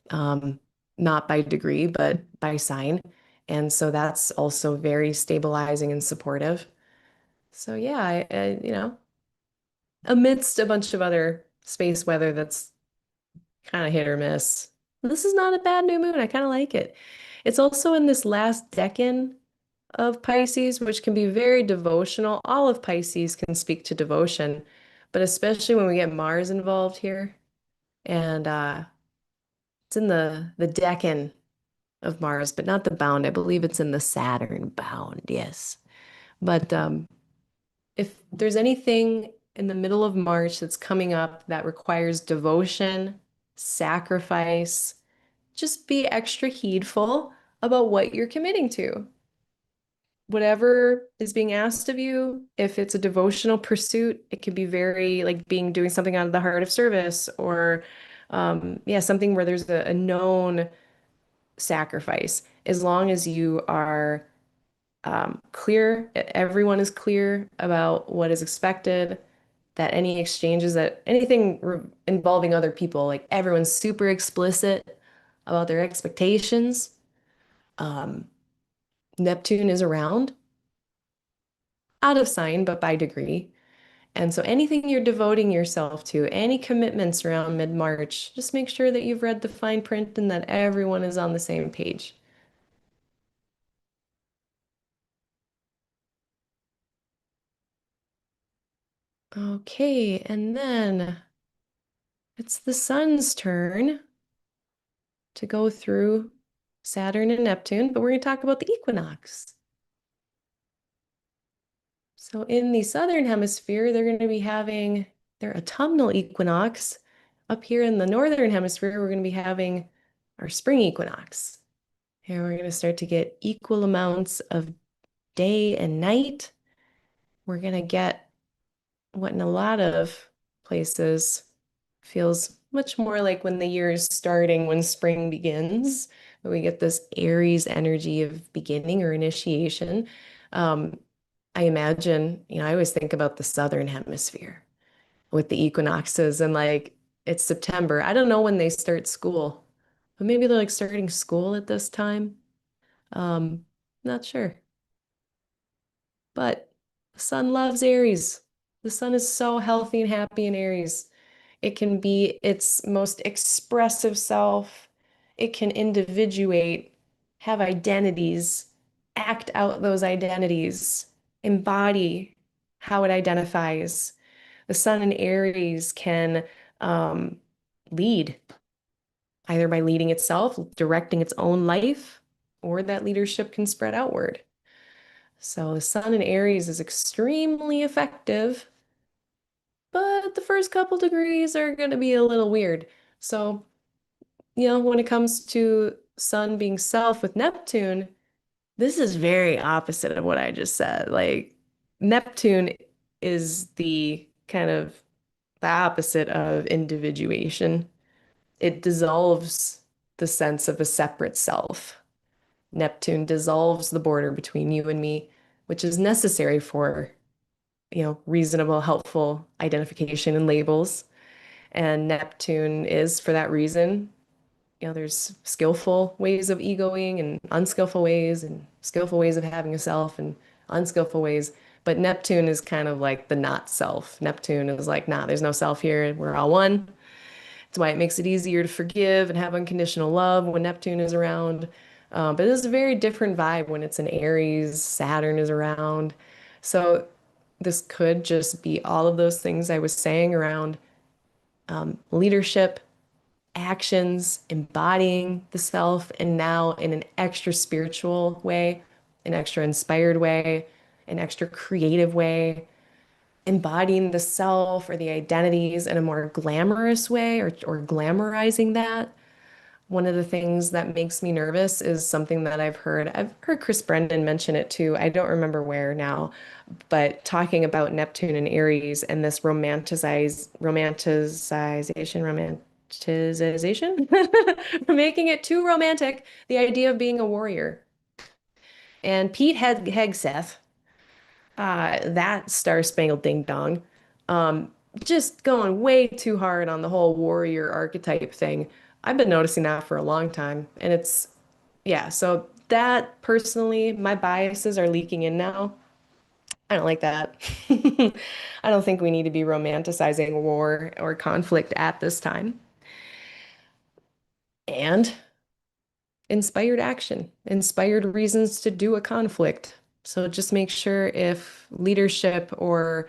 um, not by degree, but by sign. And so that's also very stabilizing and supportive. So yeah, amidst a bunch of other space weather that's kind of hit or miss, this is not a bad new moon. I kind of like it. It's also in this last decan of Pisces, which can be very devotional. All of Pisces can speak to devotion, but especially when we get Mars involved here. And it's in the decan of Mars, but not the bound. I believe it's in the Saturn bound, yes. But if there's anything in the middle of March that's coming up that requires devotion, sacrifice, just be extra heedful about what you're committing to. Whatever is being asked of you, if it's a devotional pursuit, it could be very like doing something out of the heart of service or yeah, something where there's a known sacrifice. As long as you are clear, everyone is clear about what is expected, that any exchanges that anything involving other people, like everyone's super explicit about their expectations. Um, Neptune is around, out of sign, but by degree. And so anything you're devoting yourself to, any commitments around mid-March, just make sure that you've read the fine print and that everyone is on the same page. Okay, and then it's the sun's turn to go through Saturn and Neptune, but we're going to talk about the equinox. So in the southern hemisphere, they're going to be having their autumnal equinox. Up here in the northern hemisphere, we're going to be having our spring equinox. Here we're going to start to get equal amounts of day and night. We're going to get what in a lot of places feels much more like when the year is starting, when spring begins. We get this Aries energy of beginning or initiation. Um, I imagine, I always think about the southern hemisphere with the equinoxes and like it's September. I don't know when they start school, but maybe they're like starting school at this time. Um, Not sure. But the sun loves Aries. The sun is so healthy and happy in Aries. It can be its most expressive self. It can individuate, have identities, act out those identities, embody how it identifies. The sun in Aries can um, lead, either by leading itself, directing its own life, or that leadership can spread outward. So the sun in Aries is extremely effective, but the first couple degrees are going to be a little weird. So, when it comes to sun being self with Neptune, this is very opposite of what I just said. Like Neptune is the kind of the opposite of individuation. It dissolves the sense of a separate self. Neptune dissolves the border between you and me, which is necessary for reasonable, helpful identification and labels. And Neptune is for that reason. There's skillful ways of egoing and unskillful ways, and skillful ways of having a self and unskillful ways. But Neptune is kind of like the not self. Neptune is like, nah, there's no self here. We're all one. It's why it makes it easier to forgive and have unconditional love when Neptune is around. But it's a very different vibe when it's in Aries, Saturn is around. So this could just be all of those things I was saying around leadership, actions, embodying the self, and now in an extra spiritual way, an extra inspired way, an extra creative way, embodying the self or the identities in a more glamorous way or glamorizing that. One of the things that makes me nervous is something that I've heard. I've heard Chris Brendan mention it too. I don't remember where now, but talking about Neptune and Aries and this romanticization, making it too romantic, the idea of being a warrior. And Pete Hegseth, that Star Spangled Ding Dong, um, just going way too hard on the whole warrior archetype thing. I've been noticing that for a long time, and yeah, so that personally, my biases are leaking in now. I don't like that. I don't think we need to be romanticizing war or conflict at this time. And inspired action, inspired reasons to do a conflict. So just make sure if leadership or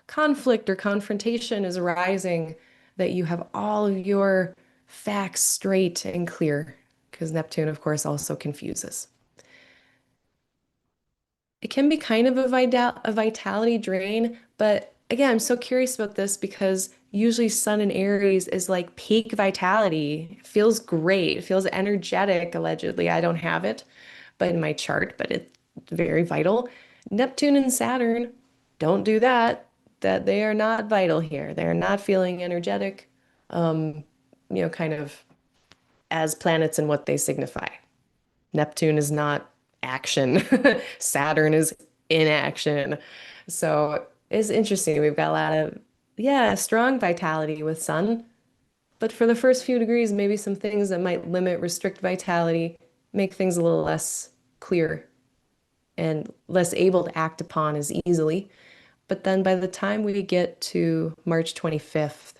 conflict or confrontation is arising, that you have all of your facts straight and clear, because Neptune, of course, also confuses. It can be kind of a vitality drain, but again, I'm so curious about this because usually Sun in Aries is like peak vitality. It feels great. It feels energetic, allegedly. I don't have it, but in my chart, but it's very vital. Neptune and Saturn don't do that. That they are not vital here. They're not feeling energetic, um, kind of as planets and what they signify. Neptune is not action. Saturn is inaction. So it's interesting. We've got a lot of, yeah, strong vitality with Sun. But for the first few degrees, maybe some things that might limit, restrict vitality, make things a little less clear and less able to act upon as easily. But then by the time we get to March 25th,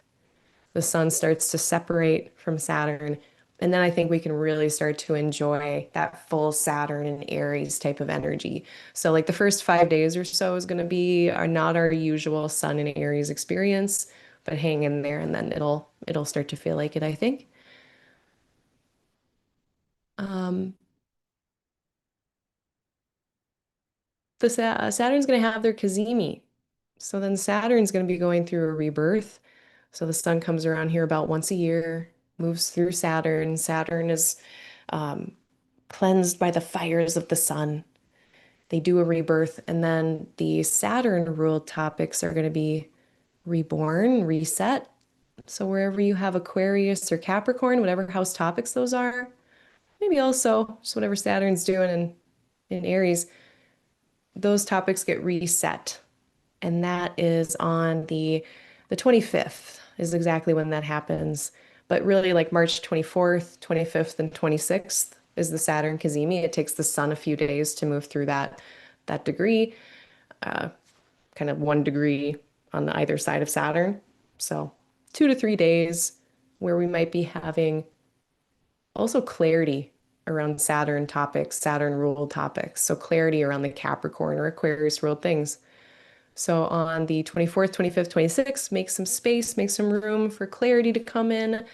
the sun starts to separate from Saturn And then I think we can really start to enjoy that full Saturn and Aries type of energy. So like the first 5 days or so is going to be our not our usual Sun and Aries experience, but hang in there and then it'll start to feel like it, I think. Um, the Saturn's going to have their Cazimi. So then Saturn's going to be going through a rebirth. So the sun comes around here about once a year, moves through Saturn. Saturn is um, cleansed by the fires of the sun. They do a rebirth, and then the Saturn ruled topics are going to be reborn, reset. So wherever you have Aquarius or Capricorn, whatever house topics those are, maybe also just whatever Saturn's doing in Aries, those topics get reset. And that is on the 25th is exactly when that happens. But really like March 24th, 25th, and 26th is the Saturn Cazimi. It takes the sun a few days to move through that degree, uh, kind of 1 degree on the either side of Saturn. So 2 to 3 days where we might be having also clarity around Saturn topics, Saturn ruled topics. So clarity around the Capricorn or Aquarius ruled things. So on the 24th, 25th, 26th, make some space, make some room for clarity to come in.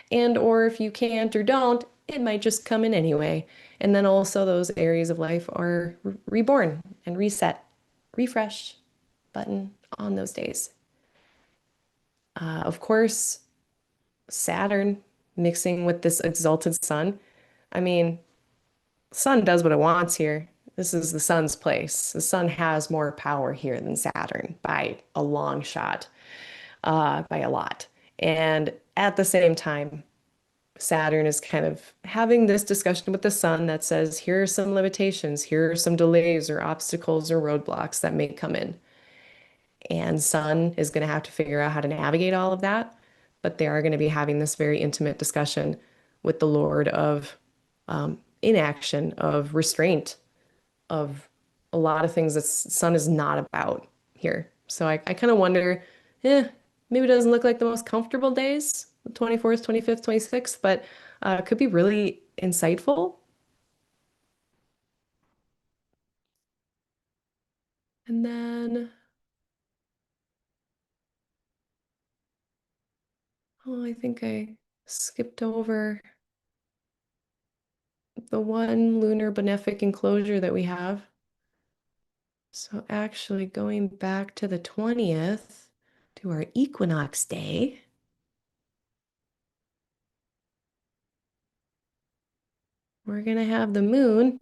And or if you can't or don't, it might just come in anyway. And then also those areas of life are reborn and reset, refresh button on those days. Of course, Saturn mixing with this exalted sun. I mean, sun does what it wants here. This is the sun's place. The sun has more power here than Saturn by a long shot, by a lot. And at the same time, Saturn is kind of having this discussion with the sun that says, here are some limitations, here are some delays or obstacles or roadblocks that may come in. And Sun is going to have to figure out how to navigate all of that. But they are going to be having this very intimate discussion with the Lord of inaction, of restraint, of a lot of things that Sun is not about here. So I kind of wonder, maybe it doesn't look like the most comfortable days, the 24th, 25th, 26th, but it could be really insightful. And then, oh, I think I skipped over the one lunar benefic enclosure that we have. So actually going back to the 20th to our equinox day, we're going to have the moon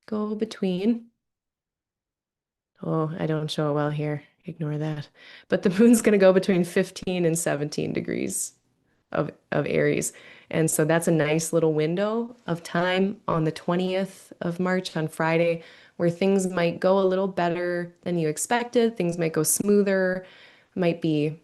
go between. Oh, I don't show it well here. Ignore that. But the moon's going to go between 15 and 17 degrees of Aries. And so that's a nice little window of time on the 20th of March on Friday where things might go a little better than you expected. Things might go smoother, might be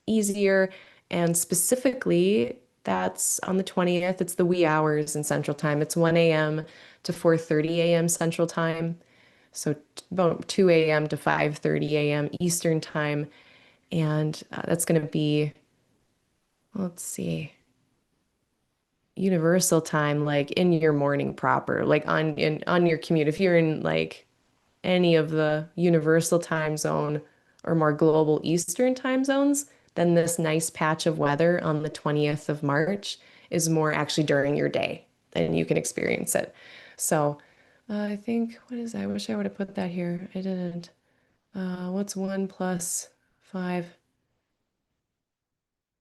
easier. And specifically, that's on the 20th. It's the wee hours in Central Time. It's 1 a.m. to 4:30 a.m. Central Time. So about 2 a.m. to 5:30 a.m. Eastern Time. And that's going to be, let's see, universal time, like in your morning proper, like on your commute. If you're in like any of the universal time zone or more global Eastern time zones, then this nice patch of weather on the 20th of March is more actually during your day and you can experience it. So I think, what is that? I wish I would have put that here. I didn't. What's 1 plus 5?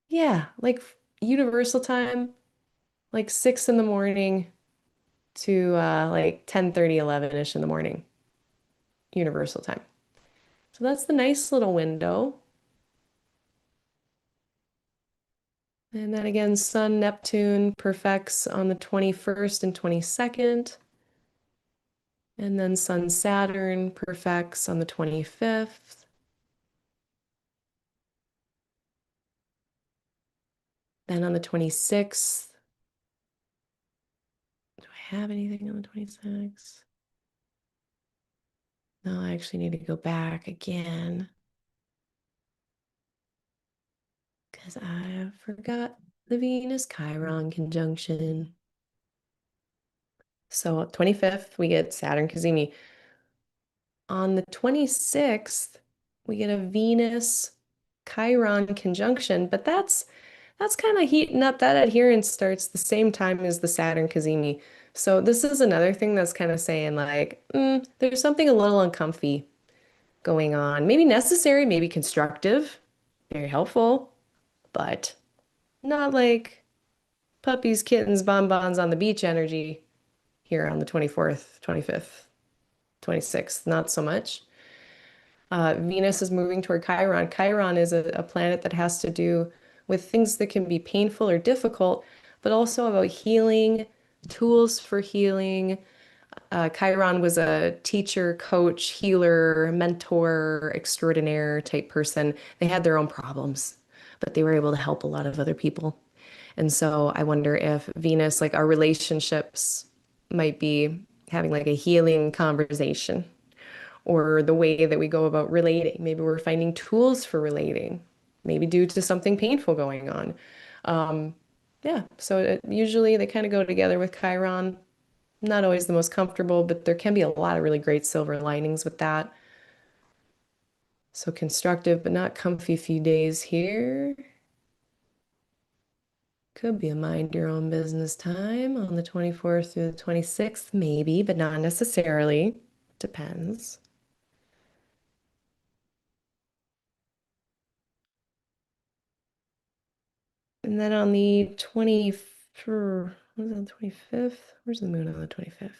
Yeah, like universal time, like 6 in the morning to like 10:30, 11-ish in the morning, universal time. So that's the nice little window. And then again, Sun, Neptune perfects on the 21st and 22nd. And then Sun, Saturn perfects on the 25th. Then on the 26th, do I have anything on the 26th? No, I actually need to go back again because I forgot. the Venus-Chiron conjunction. So 25th, we get Saturn-Cazimi. On the 26th, we get a Venus-Chiron conjunction, but that's kind of heating up. That adherence starts the same time as the Saturn-Cazimi. So this is another thing that's kind of saying like, there's something a little uncomfy going on. Maybe necessary, maybe constructive, very helpful, but not like puppies, kittens, bonbons on the beach energy here on the 24th, 25th, 26th. Not so much. Venus is moving toward Chiron. Chiron is a planet that has to do with things that can be painful or difficult, but also about healing, tools for healing. Chiron was a teacher, coach, healer, mentor, extraordinaire type person. They had their own problems, but they were able to help a lot of other people. And so I wonder if Venus, like our relationships, might be having like a healing conversation or the way that we go about relating. Maybe we're finding tools for relating, maybe due to something painful going on. Um, yeah, so usually they kind of go together with Chiron. Not always the most comfortable, but there can be a lot of really great silver linings with that. So constructive, but not comfy few days here. Could be a mind your own business time on the 24th through the 26th, maybe, but not necessarily. Depends. And then on the 25th? Where's the moon on the 25th?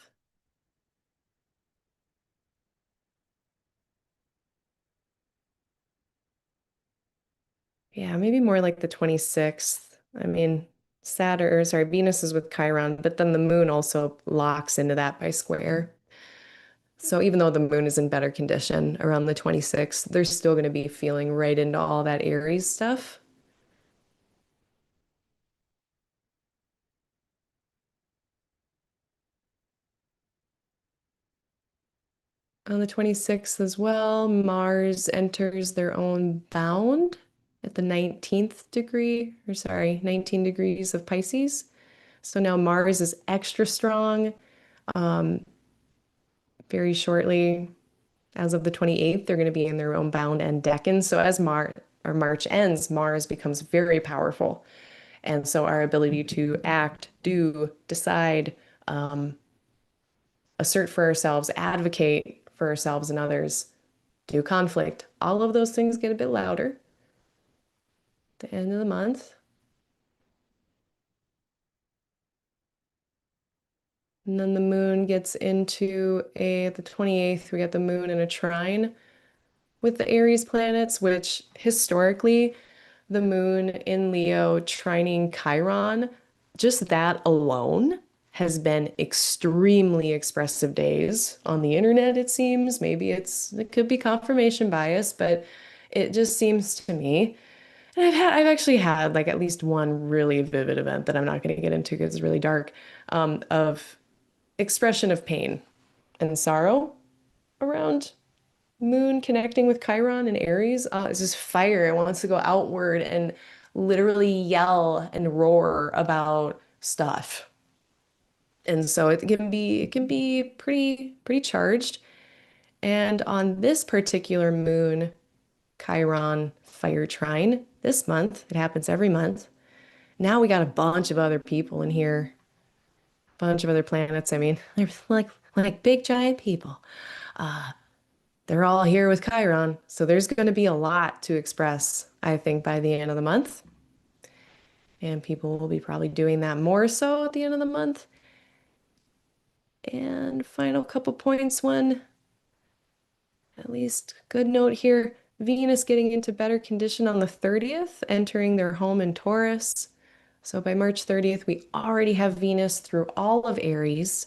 Yeah, maybe more like the 26th. I mean, Saturn, or sorry, Venus is with Chiron, but then the moon also locks into that by square. So even though the moon is in better condition around the 26th, they're still going to be feeling right into all that Aries stuff. On the 26th as well, Mars enters their own bound at the 19th degree, or sorry, 19 degrees of Pisces. So now Mars is extra strong. Um, very shortly, as of the 28th, they're going to be in their own bound and decan. So as March ends, Mars becomes very powerful. And so our ability to act, do, decide, um, assert for ourselves, advocate for ourselves and others, do conflict, all of those things get a bit louder at the end of the month. And then the moon gets into the 28th, we got the moon in a trine with the Aries planets, which historically, the moon in Leo trining Chiron, just that alone has been extremely expressive days on the internet, it seems. Maybe it could be confirmation bias, but it just seems to me. And I've actually had like at least one really vivid event that I'm not going to get into because it's really dark, of expression of pain and sorrow around moon connecting with Chiron and Aries. It's just fire. It wants to go outward and literally yell and roar about stuff. And so it can be pretty charged. And on this particular moon, Chiron fire trine this month, it happens every month. Now we got a bunch of other people in here, a bunch of other planets. I mean, they're like big giant people. They're all here with Chiron, so there's going to be a lot to express, I think, by the end of the month. And people will be probably doing that more so at the end of the month. And final couple points, one at least good note here. Venus getting into better condition on the 30th, entering their home in Taurus. So by March 30th, we already have Venus through all of Aries.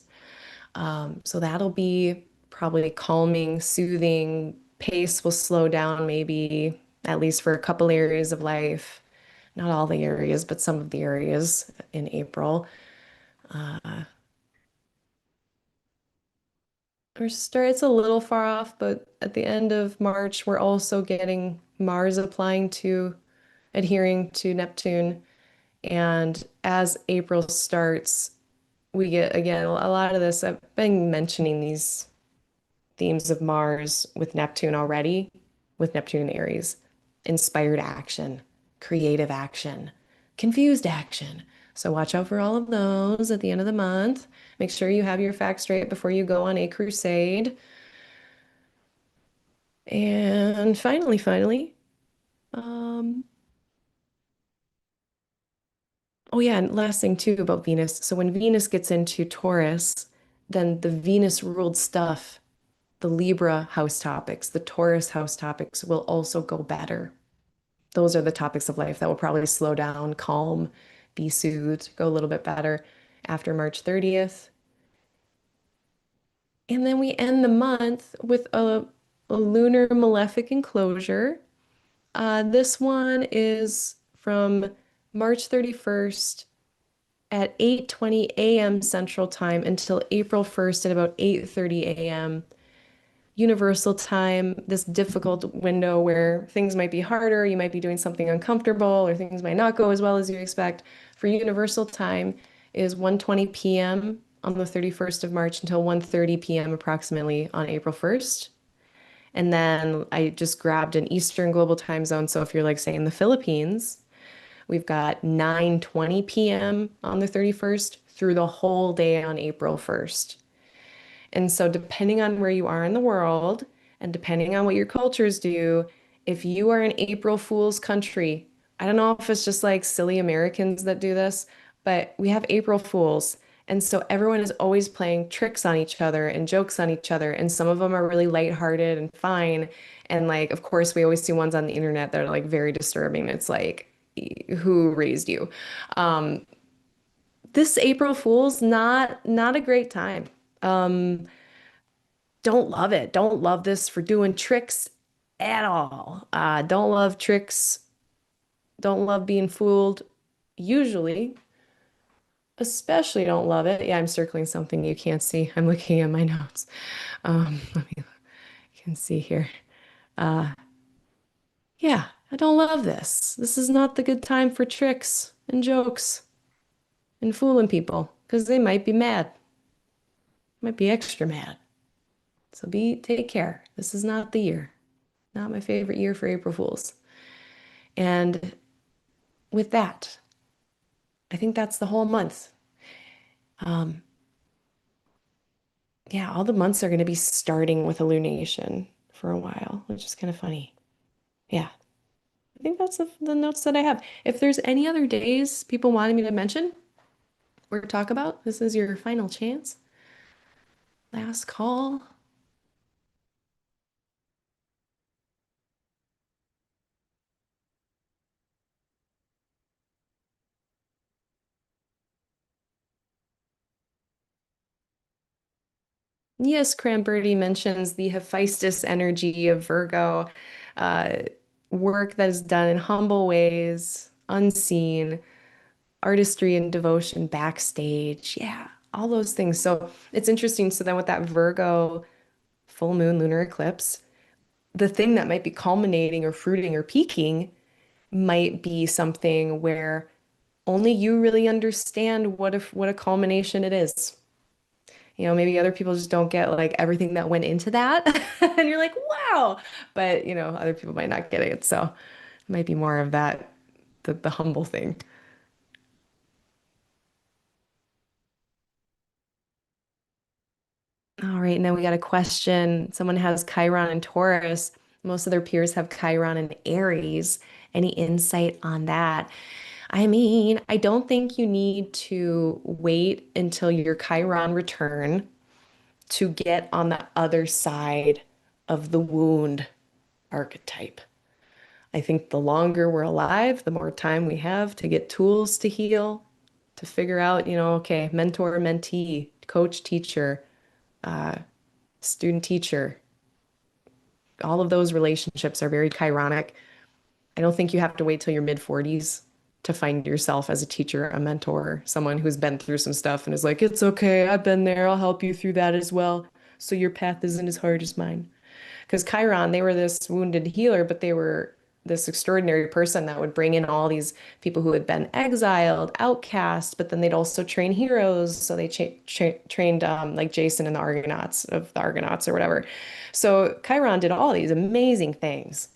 So that'll be probably calming, soothing. Pace will slow down, maybe at least for a couple areas of life. Not all the areas, but some of the areas in April. It's a little far off, but at the end of March, we're also getting Mars applying to adhering to Neptune And as April starts, we get again a lot of this. I've been mentioning these themes of Mars with Neptune already, with Neptune and Aries. Inspired action, creative action, confused action. So watch out for all of those at the end of the month. Make sure you have your facts straight before you go on a crusade. And finally, um, oh yeah, and last thing too about Venus. So when Venus gets into Taurus, then the Venus ruled stuff, the Libra house topics, the Taurus house topics will also go better. Those are the topics of life that will probably slow down, calm, be soothed, go a little bit better after March 30th. And then we end the month with a lunar malefic enclosure. This one is from March 31st at 8:20 a.m. Central Time until April 1st at about 8:30 a.m. Universal Time, this difficult window where things might be harder, you might be doing something uncomfortable, or things might not go as well as you expect. For Universal Time is 1:20 p.m. on the 31st of March until 1:30 p.m. approximately on April 1st. And then I just grabbed an Eastern Global Time Zone. So if you're like, say, in the Philippines, we've got 9:20 p.m. on the 31st through the whole day on April 1st. And so, depending on where you are in the world and depending on what your cultures do, if you are an April Fool's country, I don't know if it's just like silly Americans that do this, but we have April Fools. And so everyone is always playing tricks on each other and jokes on each other. And some of them are really lighthearted and fine. And like, of course, we always see ones on the internet that are like very disturbing. It's like, who raised you? Um, this April Fool's not a great time. Um, don't love it. Don't love this for doing tricks at all. Don't love tricks. Don't love being fooled. Usually, especially don't love it. Yeah, I'm circling something you can't see. I'm looking at my notes. Let me, you can see here. Uh, yeah, I don't love this. This is not the good time for tricks and jokes and fooling people because they might be mad, might be extra mad. So take care. This is not the year. Not my favorite year for April Fools. And with that, I think that's the whole month. Um, yeah, all the months are going to be starting with illumination for a while, which is kind of funny. Yeah, I think that's the notes that I have. If there's any other days people wanted me to mention or talk about, this is your final chance. Last call. Yes, Cranberry mentions the Hephaestus energy of Virgo, uh, work that is done in humble ways, unseen, artistry and devotion backstage. Yeah, all those things. So it's interesting. So then with that Virgo full moon lunar eclipse, the thing that might be culminating or fruiting or peaking might be something where only you really understand what a culmination it is. Maybe other people just don't get like everything that went into that. And you're like, wow. But, other people might not get it. So it might be more of that, the humble thing. All right, and then we got a question. Someone has Chiron and Taurus. Most of their peers have Chiron and Aries. Any insight on that? I mean, I don't think you need to wait until your Chiron return to get on the other side of the wound archetype. I think the longer we're alive, the more time we have to get tools to heal, to figure out, okay, mentor, mentee, coach, teacher, uh, student, teacher. All of those relationships are very chironic. I don't think you have to wait till your mid 40s to find yourself as a teacher, a mentor, someone who's been through some stuff and is like, it's okay, I've been there, I'll help you through that as well. So your path isn't as hard as mine. Because Chiron, they were this wounded healer, but they were this extraordinary person that would bring in all these people who had been exiled, outcast, but then they'd also train heroes. So they trained like Jason and the Argonauts of the Argonauts or whatever. So Chiron did all these amazing things.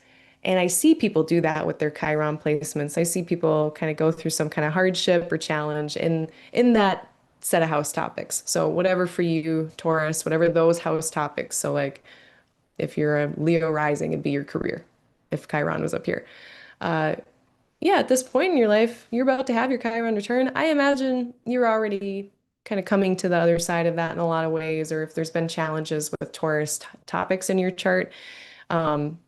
And I see people do that with their Chiron placements. I see people kind of go through some kind of hardship or challenge in that set of house topics. So whatever for you, Taurus, whatever those house topics. So like if you're a Leo rising, it'd be your career if Chiron was up here. Uh, yeah, at this point in your life, you're about to have your Chiron return. I imagine you're already kind of coming to the other side of that in a lot of ways, or if there's been challenges with Taurus topics in your chart, um,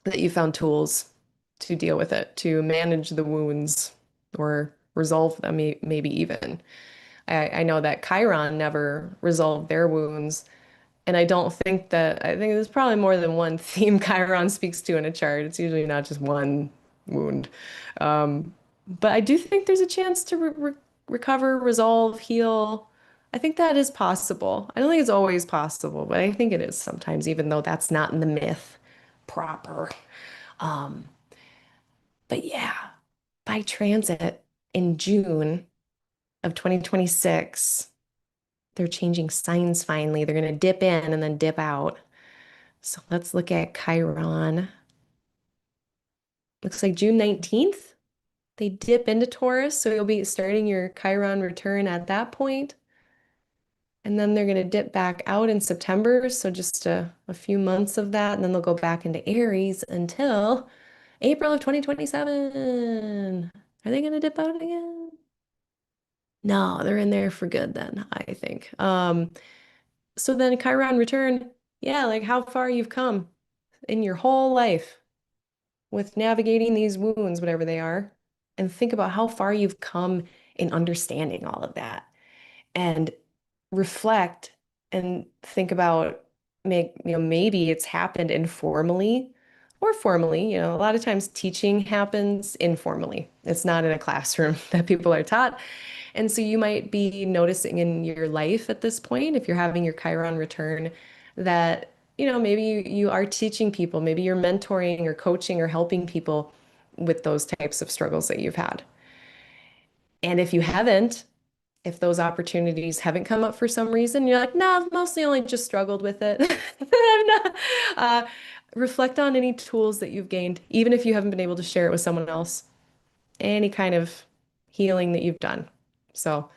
that you found tools to deal with it, to manage the wounds or resolve them, maybe even. I know that Chiron never resolved their wounds. And I don't think that, I think there's probably more than one theme Chiron speaks to in a chart. It's usually not just one wound. Um, but I do think there's a chance to recover, resolve, heal. I think that is possible. I don't think it's always possible, but I think it is sometimes, even though that's not in the myth proper. Um, but yeah, by transit in June of 2026, they're changing signs finally. They're going to dip in and then dip out. So let's look at Chiron. Looks like June 19th. They dip into Taurus, so you'll be starting your Chiron return at that point. And then they're going to dip back out in September, so just a few months of that. And then they'll go back into Aries until April of 2027. Are they going to dip out again? No, they're in there for good then, I think. So then Chiron return, yeah, like how far you've come in your whole life with navigating these wounds, whatever they are, and think about how far you've come in understanding all of that and reflect and think about maybe it's happened informally or formally. A lot of times teaching happens informally. It's not in a classroom that people are taught. And so you might be noticing in your life at this point, if you're having your Chiron return, that, maybe you are teaching people, maybe you're mentoring or coaching or helping people with those types of struggles that you've had. And if you haven't, if those opportunities haven't come up for some reason, you're like, no, I've mostly only just struggled with it. I'm not, reflect on any tools that you've gained, even if you haven't been able to share it with someone else, any kind of healing that you've done. So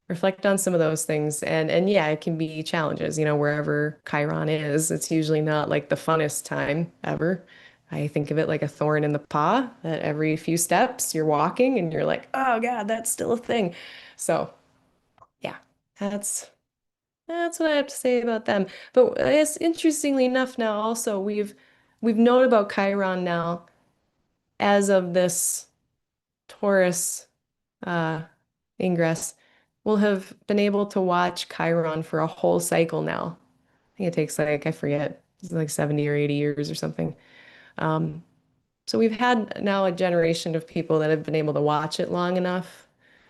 reflect on some of those things. And yeah, it can be challenges, wherever Chiron is, it's usually not like the funnest time ever. I think of it like a thorn in the paw that every few steps you're walking and you're like, oh God, that's still a thing. So yeah, that's that's what I have to say about them. But I guess interestingly enough now also we've known about Chiron now as of this Taurus uh, ingress, will have been able to watch Chiron for a whole cycle now. I think it takes like, I forget, it's like 70 or 80 years or something. Um, so we've had now a generation of people that have been able to watch it long enough.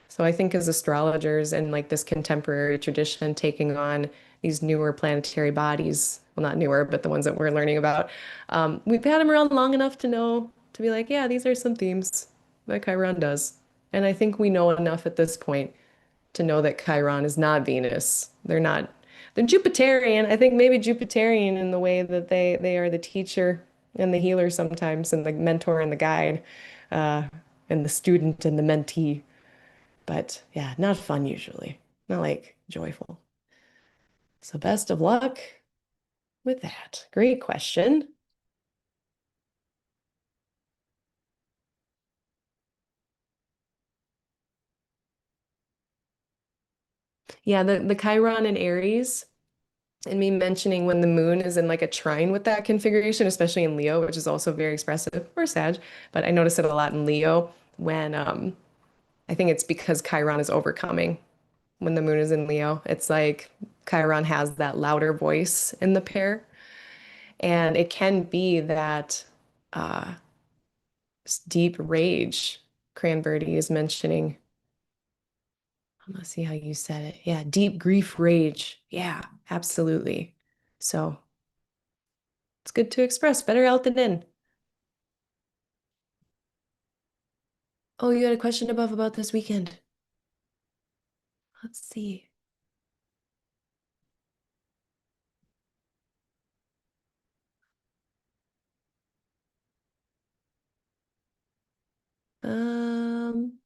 So I think as astrologers and like this contemporary tradition taking on these newer planetary bodies, well, not newer, but the ones that we're learning about, we've had them around long enough to know, to be like, yeah, these are some themes that Chiron does. And I think we know enough at this point to know that Chiron is not Venus. They're Jupiterian. I think maybe Jupiterian in the way that they are the teacher and the healer sometimes, and the mentor and the guide, uh, and the student and the mentee. But yeah, not fun usually. Not like joyful. So best of luck with that. Great question. Yeah, the Chiron and Aries, and me mentioning when the moon is in like a trine with that configuration, especially in Leo, which is also very expressive, or Sag, but I notice it a lot in Leo when I think it's because Chiron is overcoming when the moon is in Leo. It's like Chiron has that louder voice in the pair, and it can be that uh, deep rage Cranberry is mentioning. I'm gonna see how you said it. Yeah, deep grief rage. Yeah, absolutely. So it's good to express better out than in. Oh, you had a question about this weekend. Let's see. Um,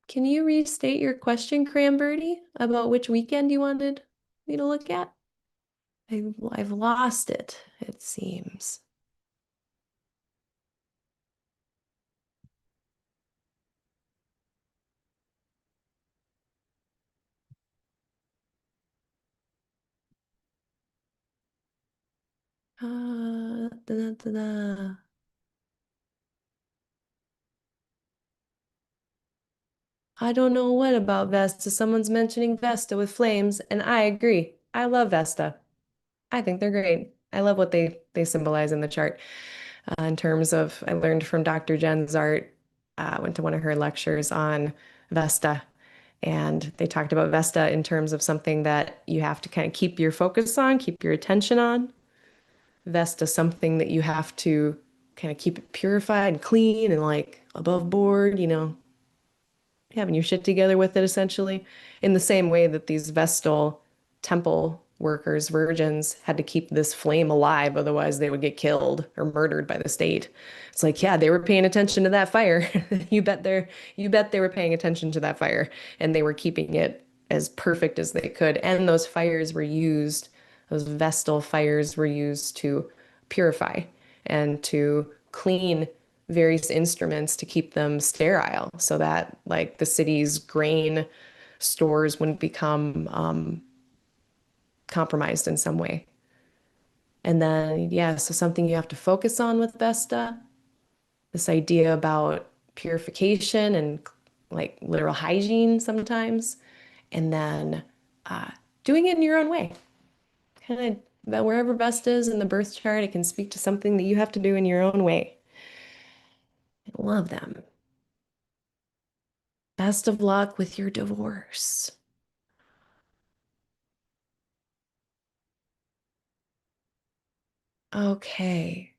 can you restate your question, Cranberry, about which weekend you wanted me to look at? I've lost it, it seems. Da, da, da. I don't know what about Vesta. Someone's mentioning Vesta with flames, and I agree. I love Vesta. I think they're great. I love what they symbolize in the chart. In terms of, I learned from Dr. Jen's art. Went to one of her lectures on Vesta, and they talked about Vesta in terms of something that you have to kind of keep your focus on, keep your attention on. Vesta, something that you have to kind of keep it purified and clean and like above board, having your shit together with it essentially, in the same way that these Vestal temple workers, virgins, had to keep this flame alive, otherwise they would get killed or murdered by the state. It's like, yeah, they were paying attention to that fire. You bet they were paying attention to that fire, and they were keeping it as perfect as they could. And those Vestal fires were used to purify and to clean various instruments to keep them sterile so that like the city's grain stores wouldn't become compromised in some way. And then, yeah, so something you have to focus on with Vesta, this idea about purification and like literal hygiene sometimes, and then uh, doing it in your own way. Kind of wherever Vesta is in the birth chart, it can speak to something that you have to do in your own way. I love them. Best of luck with your divorce. Okay.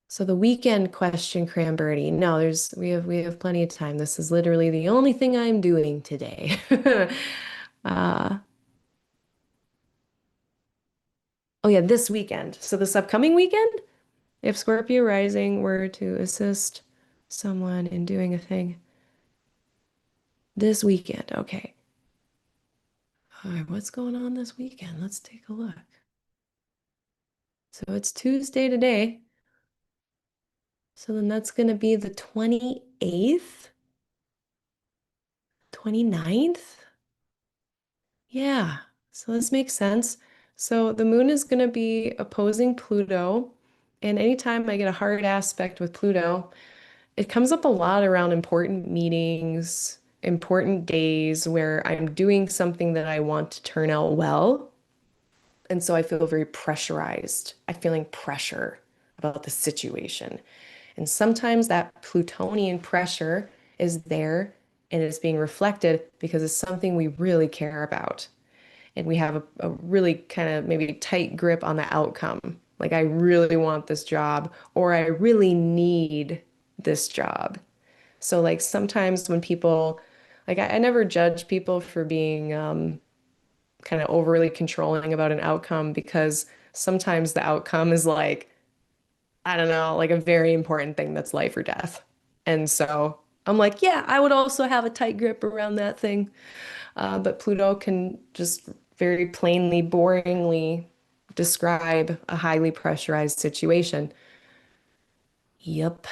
So the weekend question, Cranberry. No, we have plenty of time. This is literally the only thing I'm doing today. Uh, oh yeah, this weekend. So this upcoming weekend, if Scorpio rising were to assist someone in doing a thing this weekend. Okay. All right, what's going on this weekend? Let's take a look. So it's Tuesday today. So then that's going to be the 28th, 29th. Yeah, so this makes sense. So the moon is going to be opposing Pluto. And anytime I get a hard aspect with Pluto, it comes up a lot around important meetings, important days where I'm doing something that I want to turn out well. And so I feel very pressurized. I'm feeling pressure about the situation. And sometimes that Plutonian pressure is there and it's being reflected because it's something we really care about. And we have a really kind of maybe tight grip on the outcome. Like, I really want this job, or I really need this job. So, like, sometimes when people, like, I never judge people for being kind of overly controlling about an outcome because sometimes the outcome is like, I don't know, like a very important thing that's life or death. And so I'm like, yeah, I would also have a tight grip around that thing. But Pluto can just very plainly, boringly describe a highly pressurized situation. Yep,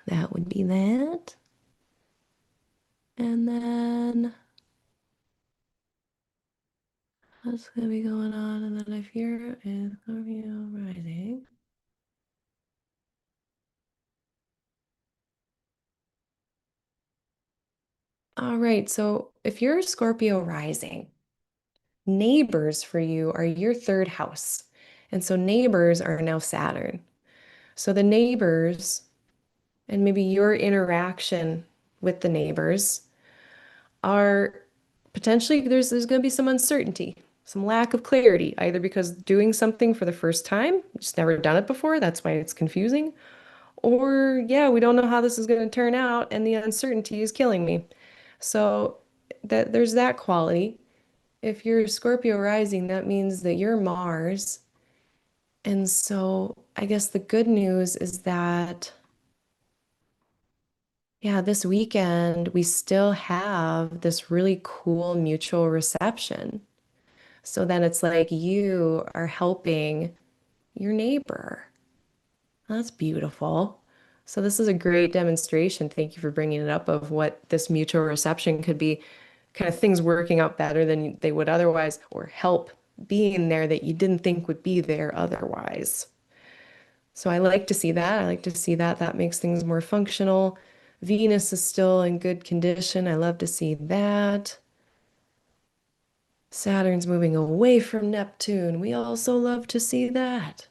that would be that. And then what's gonna be going on? And then if you're in Scorpio rising. All right, so if you're Scorpio rising, neighbors for you are your third house. And so neighbors are now Saturn. So the neighbors and maybe your interaction with the neighbors are potentially there's going to be some uncertainty, some lack of clarity, either because doing something for the first time, just never done it before, that's why it's confusing, Or, yeah, we don't know how this is going to turn out, and the uncertainty is killing me. So that there's that quality. If you're Scorpio rising, that means that you're Mars. And so I guess the good news is that, yeah, this weekend we still have this really cool mutual reception. So then it's like you are helping your neighbor. That's beautiful. So this is a great demonstration. Thank you for bringing it up of what this mutual reception could be, kind of things working out better than they would otherwise, or help being there that you didn't think would be there otherwise. So I like to see that. I like to see that. That makes things more functional. Venus is still in good condition. I love to see that. Saturn's moving away from Neptune. We also love to see that.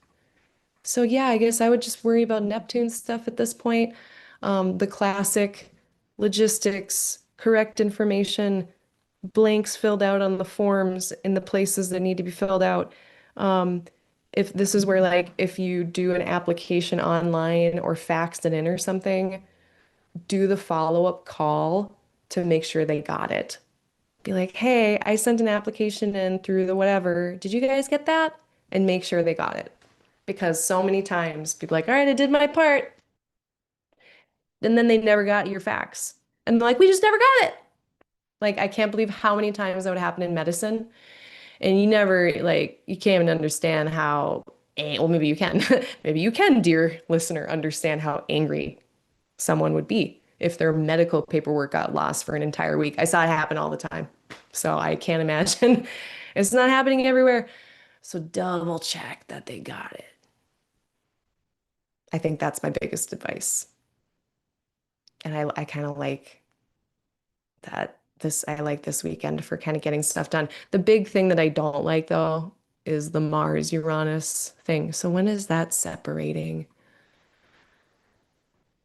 So yeah, I guess I would just worry about Neptune stuff at this point. The classic logistics, correct information, blanks filled out on the forms in the places that need to be filled out. Um, if this is where like if you do an application online or faxed it in or something, do the follow-up call to make sure they got it. Be like, hey, I sent an application in through the whatever. Did you guys get that? And make sure they got it. Because so many times people are like, all right, I did my part. And then they never got your fax. And they're like, we just never got it. Like, I can't believe how many times that would happen in medicine. And you never, like, you can't even understand how, well, maybe you can. Maybe you can, dear listener, understand how angry someone would be if their medical paperwork got lost for an entire week. I saw it happen all the time. So I can't imagine. It's not happening everywhere. So double check that they got it. I think that's my biggest advice. And I kind of like that I like this weekend for kind of getting stuff done. The big thing that I don't like though is the Mars Uranus thing. So when is that separating?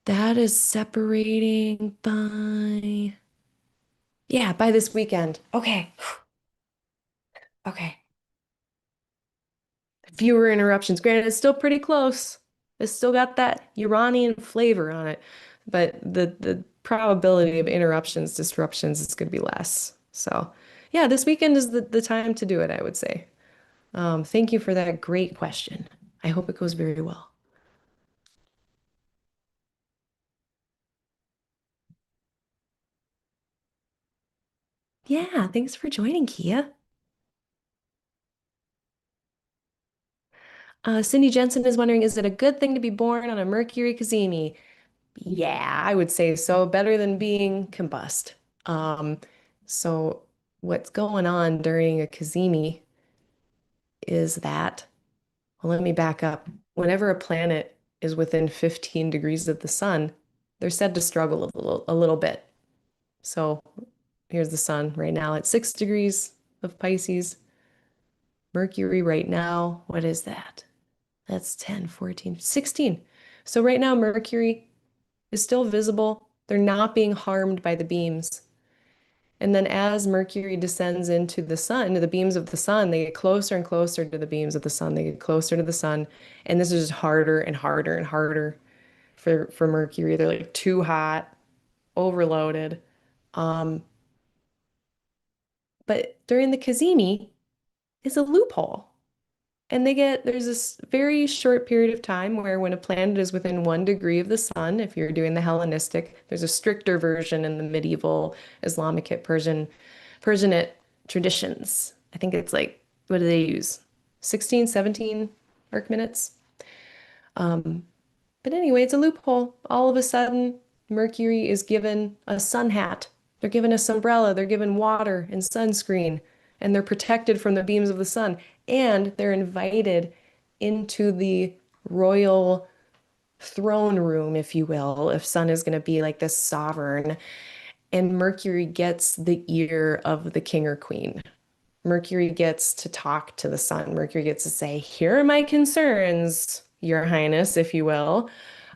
That is separating by, yeah, by this weekend. Okay. Okay. Fewer interruptions. Granted, it's still pretty close. It's still got that Uranian flavor on it, but the probability of interruptions, disruptions is going to be less. So, yeah, this weekend is the time to do it, I would say. Thank you for that great question. I hope it goes very well. Yeah, thanks for joining, Kia. Cindy Jensen is wondering, is it a good thing to be born on a Mercury Cazimi? Yeah, I would say so. Better than being combust. Um, so what's going on during a Cazimi is that, well, let me back up. Whenever a planet is within 15 degrees of the sun, they're said to struggle a little bit. So here's the sun right now at 6 degrees of Pisces. Mercury right now, what is that? That's 10, 14, 16. So right now, Mercury is still visible. They're not being harmed by the beams. And then as Mercury descends into the sun, into the beams of the sun, they get closer and closer to the beams of the sun. They get closer to the sun. And this is just harder and harder and harder for Mercury. They're like too hot, overloaded. Um, but during the Cazimi is a loophole. And there's this very short period of time where when a planet is within 1 degree of the sun, if you're doing the Hellenistic, there's a stricter version in the medieval Islamicate Persianate traditions. I think it's like, what do they use? 16, 17 arc minutes. Um, but anyway, it's a loophole. All of a sudden, Mercury is given a sun hat. They're given a umbrella. They're given water and sunscreen, and they're protected from the beams of the sun. And they're invited into the royal throne room, if you will, if Sun is going to be like this sovereign. And Mercury gets the ear of the king or queen. Mercury gets to talk to the sun. Mercury gets to say, here are my concerns, Your Highness, if you will.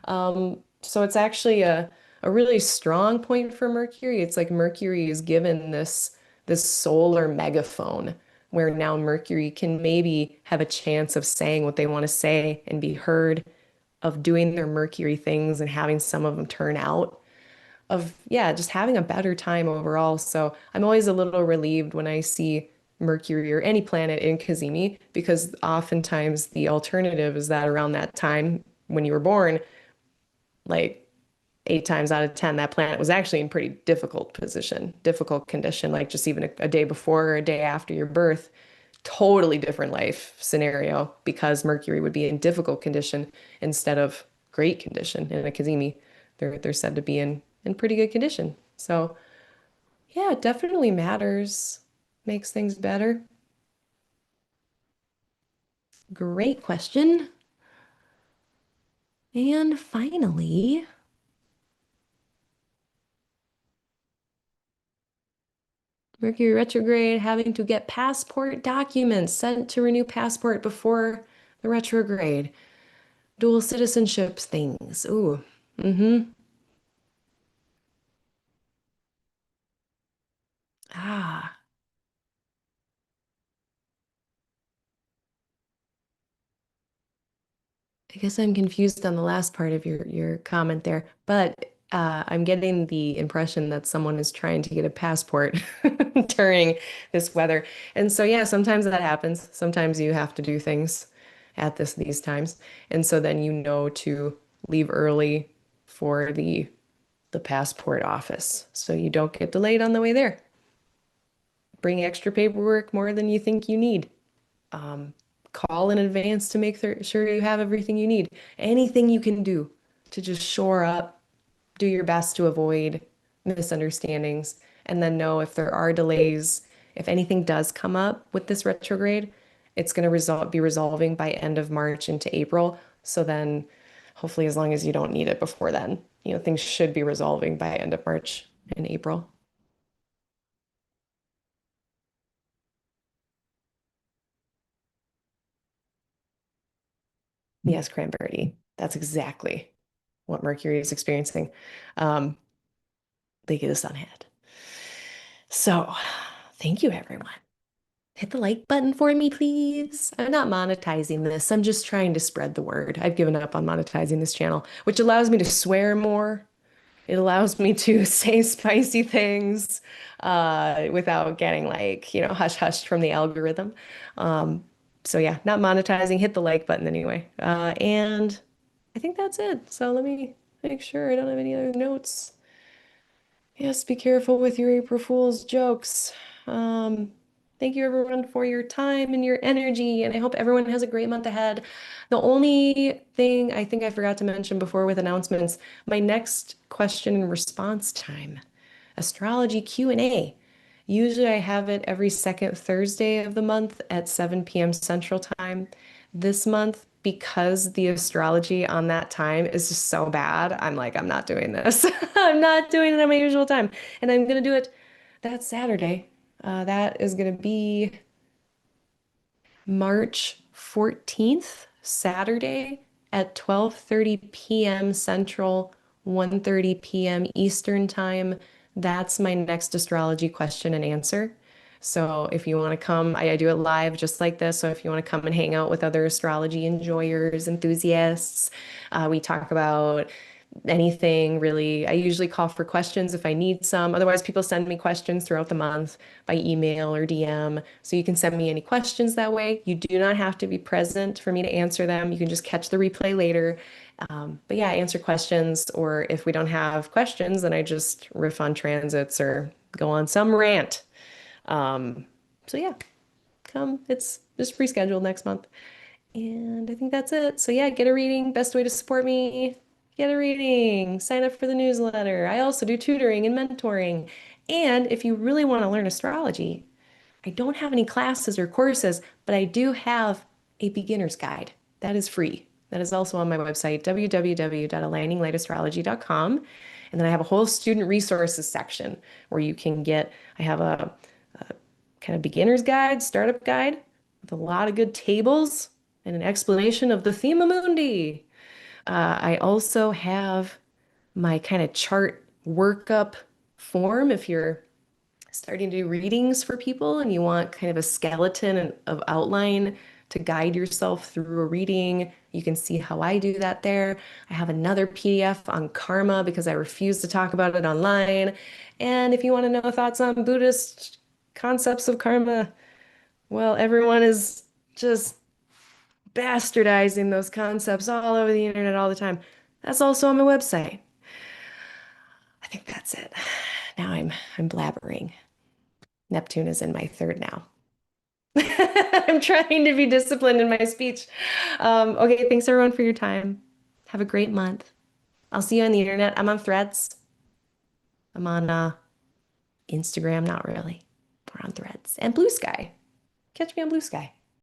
So it's actually a really strong point for Mercury. It's like Mercury is given this solar megaphone where now Mercury can maybe have a chance of saying what they want to say and be heard. of doing their Mercury things and having some of them turn out, of yeah, just having a better time overall. So I'm always a little relieved when I see Mercury or any planet in Cazimi, because oftentimes the alternative is that around that time when you were born, like 8 times out of 10, that planet was actually in pretty difficult position, difficult condition, like just even a day before or a day after your birth. Totally different life scenario because Mercury would be in difficult condition instead of great condition in a Cazimi. They're said to be in pretty good condition. So yeah, it definitely matters. Makes things better. Great question. And finally, Mercury retrograde, having to get passport documents sent to renew passport before the retrograde. Dual citizenships things. Ooh. Mm-hmm. Ah. I guess I'm confused on the last part of your comment there, but I'm getting the impression that someone is trying to get a passport during this weather. And so yeah, sometimes that happens. Sometimes you have to do things at these times. And so then you know to leave early for the passport office so you don't get delayed on the way there. Bring extra paperwork more than you think you need. um, Call in advance to make sure you have everything you need. Anything you can do to just shore up, do your best to avoid misunderstandings, and then know if there are delays, if anything does come up with this retrograde, it's going to be resolving by end of March into April. So then, hopefully, as long as you don't need it before then, things should be resolving by end of March and April. Yes, cranberry. That's exactly what Mercury is experiencing. Um, they get a sun hat. So, thank you, everyone. Hit the like button for me, please. I'm not monetizing this. I'm just trying to spread the word. I've given up on monetizing this channel, which allows me to swear more. It allows me to say spicy things without getting like, hush hush from the algorithm. Um, so yeah, not monetizing. Hit the like button anyway. And I think that's it. So let me make sure I don't have any other notes. Yes, be careful with your April Fool's jokes. Um, Thank you everyone for your time and your energy, and I hope everyone has a great month ahead. The only thing I think I forgot to mention before with announcements, my next question and response time, astrology Q&A. Usually I have it every second Thursday of the month at 7 p.m. Central Time. This month, because the astrology on that time is just so bad, I'm like, I'm not doing this. I'm not doing it at my usual time. And I'm going to do it that Saturday. That is going to be March 14th, Saturday at 12:30 p.m. Central, 1:30 p.m. Eastern Time. That's my next astrology question and answer. So if you want to come, I do it live just like this. So if you want to come and hang out with other astrology enjoyers, enthusiasts, we talk about anything really. I usually call for questions if I need some. Otherwise, people send me questions throughout the month by email or DM. So you can send me any questions that way. You do not have to be present for me to answer them. You can just catch the replay later. But yeah, answer questions. Or if we don't have questions, then I just riff on transits or go on some rant. Um, so yeah, come. It's just pre-scheduled next month. And I think that's it. So yeah, get a reading. Best way to support me, get a reading. Sign up for the newsletter. I also do tutoring and mentoring. And if you really want to learn astrology, I don't have any classes or courses, but I do have a beginner's guide. That is free. That is also on my website, www.aligninglightastrology.com. And then I have a whole student resources section where you can get, I have a kind of beginner's guide, startup guide with a lot of good tables and an explanation of the thema mundi. I also have my kind of chart workup form if you're starting to do readings for people and you want kind of a skeleton of outline to guide yourself through a reading. You can see how I do that there. I have another PDF on karma because I refuse to talk about it online. And if you want to know thoughts on Buddhist concepts of karma, well, everyone is just bastardizing those concepts all over the internet all the time. That's also on my website. I think that's it. Now I'm blabbering. Neptune is in my third now. I'm trying to be disciplined in my speech. Okay, thanks everyone for your time. Have a great month. I'll see you on the internet. I'm on Threads. I'm on Instagram, not really. We're on Threads. And Blue Sky. Catch me on Blue Sky.